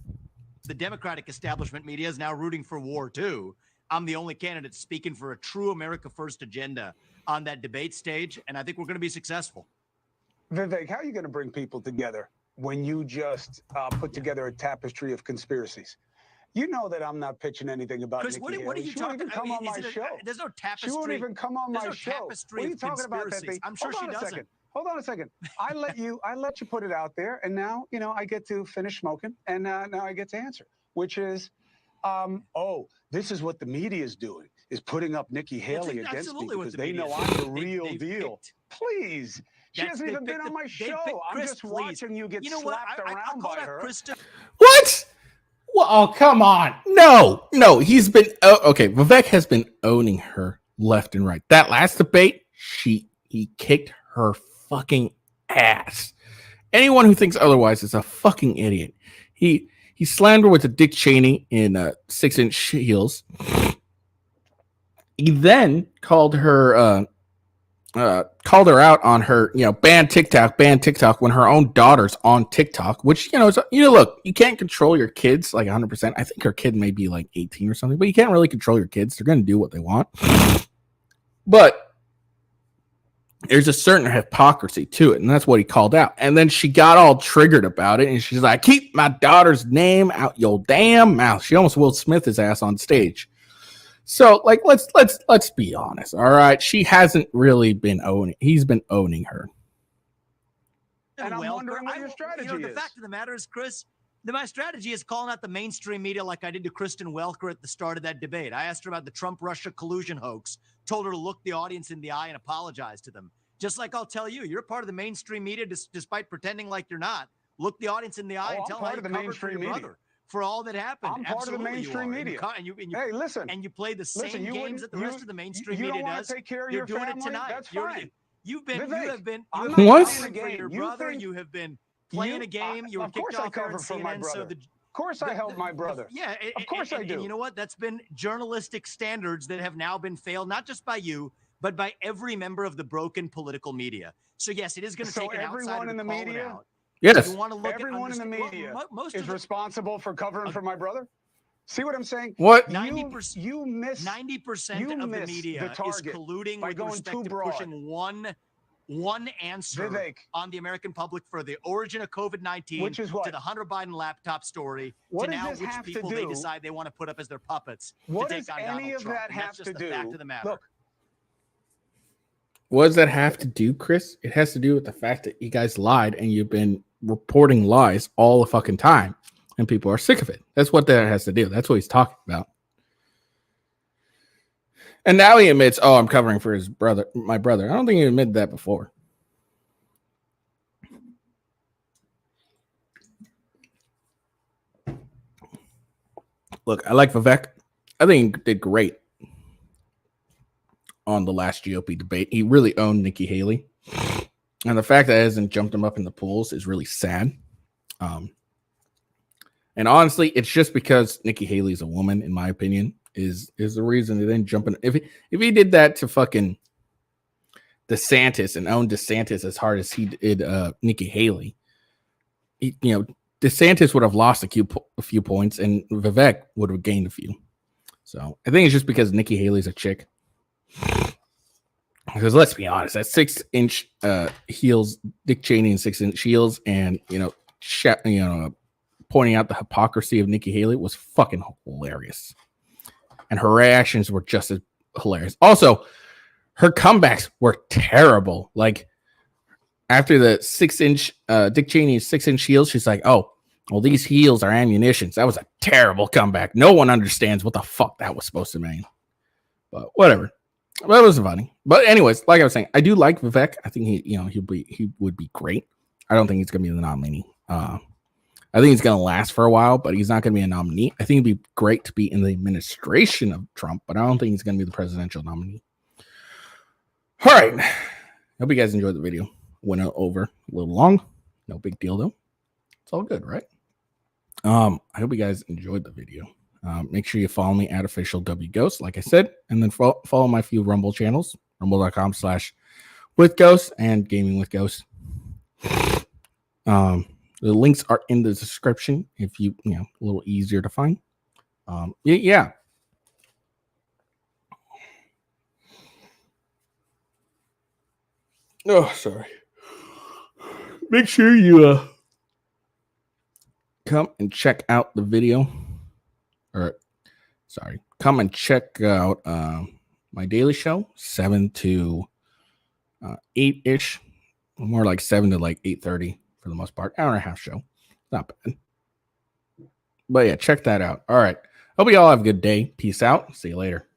the Democratic establishment media is now rooting for war too. I'm the only candidate speaking for a true America First agenda on that debate stage, and I think we're going to be successful. Vivek, how are you going to bring people together when you just put together a tapestry of conspiracies? You know that I'm not pitching anything about Chris, Nikki what are Haley. you She won't talking even come on my show. There's no tapestry. She won't even come on my show. Tapestry What are you talking about, Pepe? I'm sure she doesn't. Hold on a second. I let you put it out there, and now I get to finish smoking, and now I get to answer, which is, this is what the media is doing, is putting up Nikki Haley against me because they know I'm the real deal. Please. She hasn't even been on my show. I'm just watching you get slapped around by her. What? Well, oh, come on. No, he's been okay. Vivek has been owning her left and right. That last debate, he He kicked her fucking ass. Anyone who thinks otherwise is a fucking idiot. He slammed her with a Dick Cheney in 6-inch heels. He then called her out on her, ban TikTok when her own daughter's on TikTok, which, look, you can't control your kids like 100%. I think her kid may be like 18 or something, but you can't really control your kids. They're going to do what they want. But there's a certain hypocrisy to it, and that's what he called out. And then she got all triggered about it, and she's like, keep my daughter's name out your damn mouth. She almost Will Smith his ass on stage. So, like, let's be honest, all right? She hasn't really been owning. He's been owning her. And I'm wondering what your strategy is. The fact of the matter is, Chris, my strategy is calling out the mainstream media like I did to Kristen Welker at the start of that debate. I asked her about the Trump-Russia collusion hoax, told her to look the audience in the eye and apologize to them. Just like I'll tell you, you're a part of the mainstream media despite pretending like you're not. Look the audience in the eye and tell them how you covered for your brother. For all that happened. I'm part of the mainstream media. Hey, listen. And you play the same games that the rest of the mainstream media does. Take care of You're your doing family? it tonight. That's fine. You have been What? playing for your brother. You have been playing a game. You were kicked off there at CNN. So of course I helped my brother. Yeah, of course I do. And you know what? That's been journalistic standards that have now been failed, not just by you, but by every member of the broken political media. So yes, it is going to take an outsider to call it out. Yes. You want to look everyone in the media is responsible for covering for my brother. See what I'm saying? What? 90%? You miss 90% of the media is colluding with respect to pushing one answer Vivek, on the American public for the origin of COVID-19, which is what? to the Hunter Biden laptop story, what to now which people they decide they want to put up as their puppets what to take on Donald Trump. That have to do? The fact of the matter. Look, what does that have to do, Chris? It has to do with the fact that you guys lied and you've been reporting lies all the fucking time, and people are sick of it. That's what that has to do. That's what he's talking about. And now he admits, "Oh, I'm covering for my brother." I don't think he admitted that before. Look, I like Vivek. I think he did great on the last GOP debate. He really owned Nikki Haley. And the fact that it hasn't jumped him up in the polls is really sad. And honestly, it's just because Nikki Haley's a woman, in my opinion, is the reason it didn't jump in. If he did that to fucking DeSantis and owned DeSantis as hard as he did Nikki Haley, DeSantis would have lost a few points and Vivek would have gained a few. So I think it's just because Nikki Haley's a chick. Because let's be honest, that 6-inch heels, Dick Cheney in 6-inch heels, and pointing out the hypocrisy of Nikki Haley was fucking hilarious, and her reactions were just as hilarious. Also, her comebacks were terrible. Like after the 6-inch Dick Cheney's 6-inch heels, she's like, "Oh, well, these heels are ammunitions." That was a terrible comeback. No one understands what the fuck that was supposed to mean, but whatever. That was funny. But anyways, like I was saying, I do like Vivek. I think he would be great. I don't think he's gonna be the nominee. I think he's gonna last for a while, but he's not gonna be a nominee. I think it'd be great to be in the administration of Trump, but I don't think he's gonna be the presidential nominee. All right. Hope you guys enjoyed the video. Went over a little long. No big deal though. It's all good, right? I hope you guys enjoyed the video. Make sure you follow me at official WGhost, like I said, and then follow my few Rumble channels, rumble.com/withghost and Gaming with Ghost. The links are in the description if a little easier to find. Yeah. Oh, sorry. Make sure you come and check out the video. Come and check out my daily show, 7 to 8-ish. More like 7 to like 8:30 for the most part. Hour and a half show. Not bad. But yeah, check that out. All right. Hope you all have a good day. Peace out. See you later.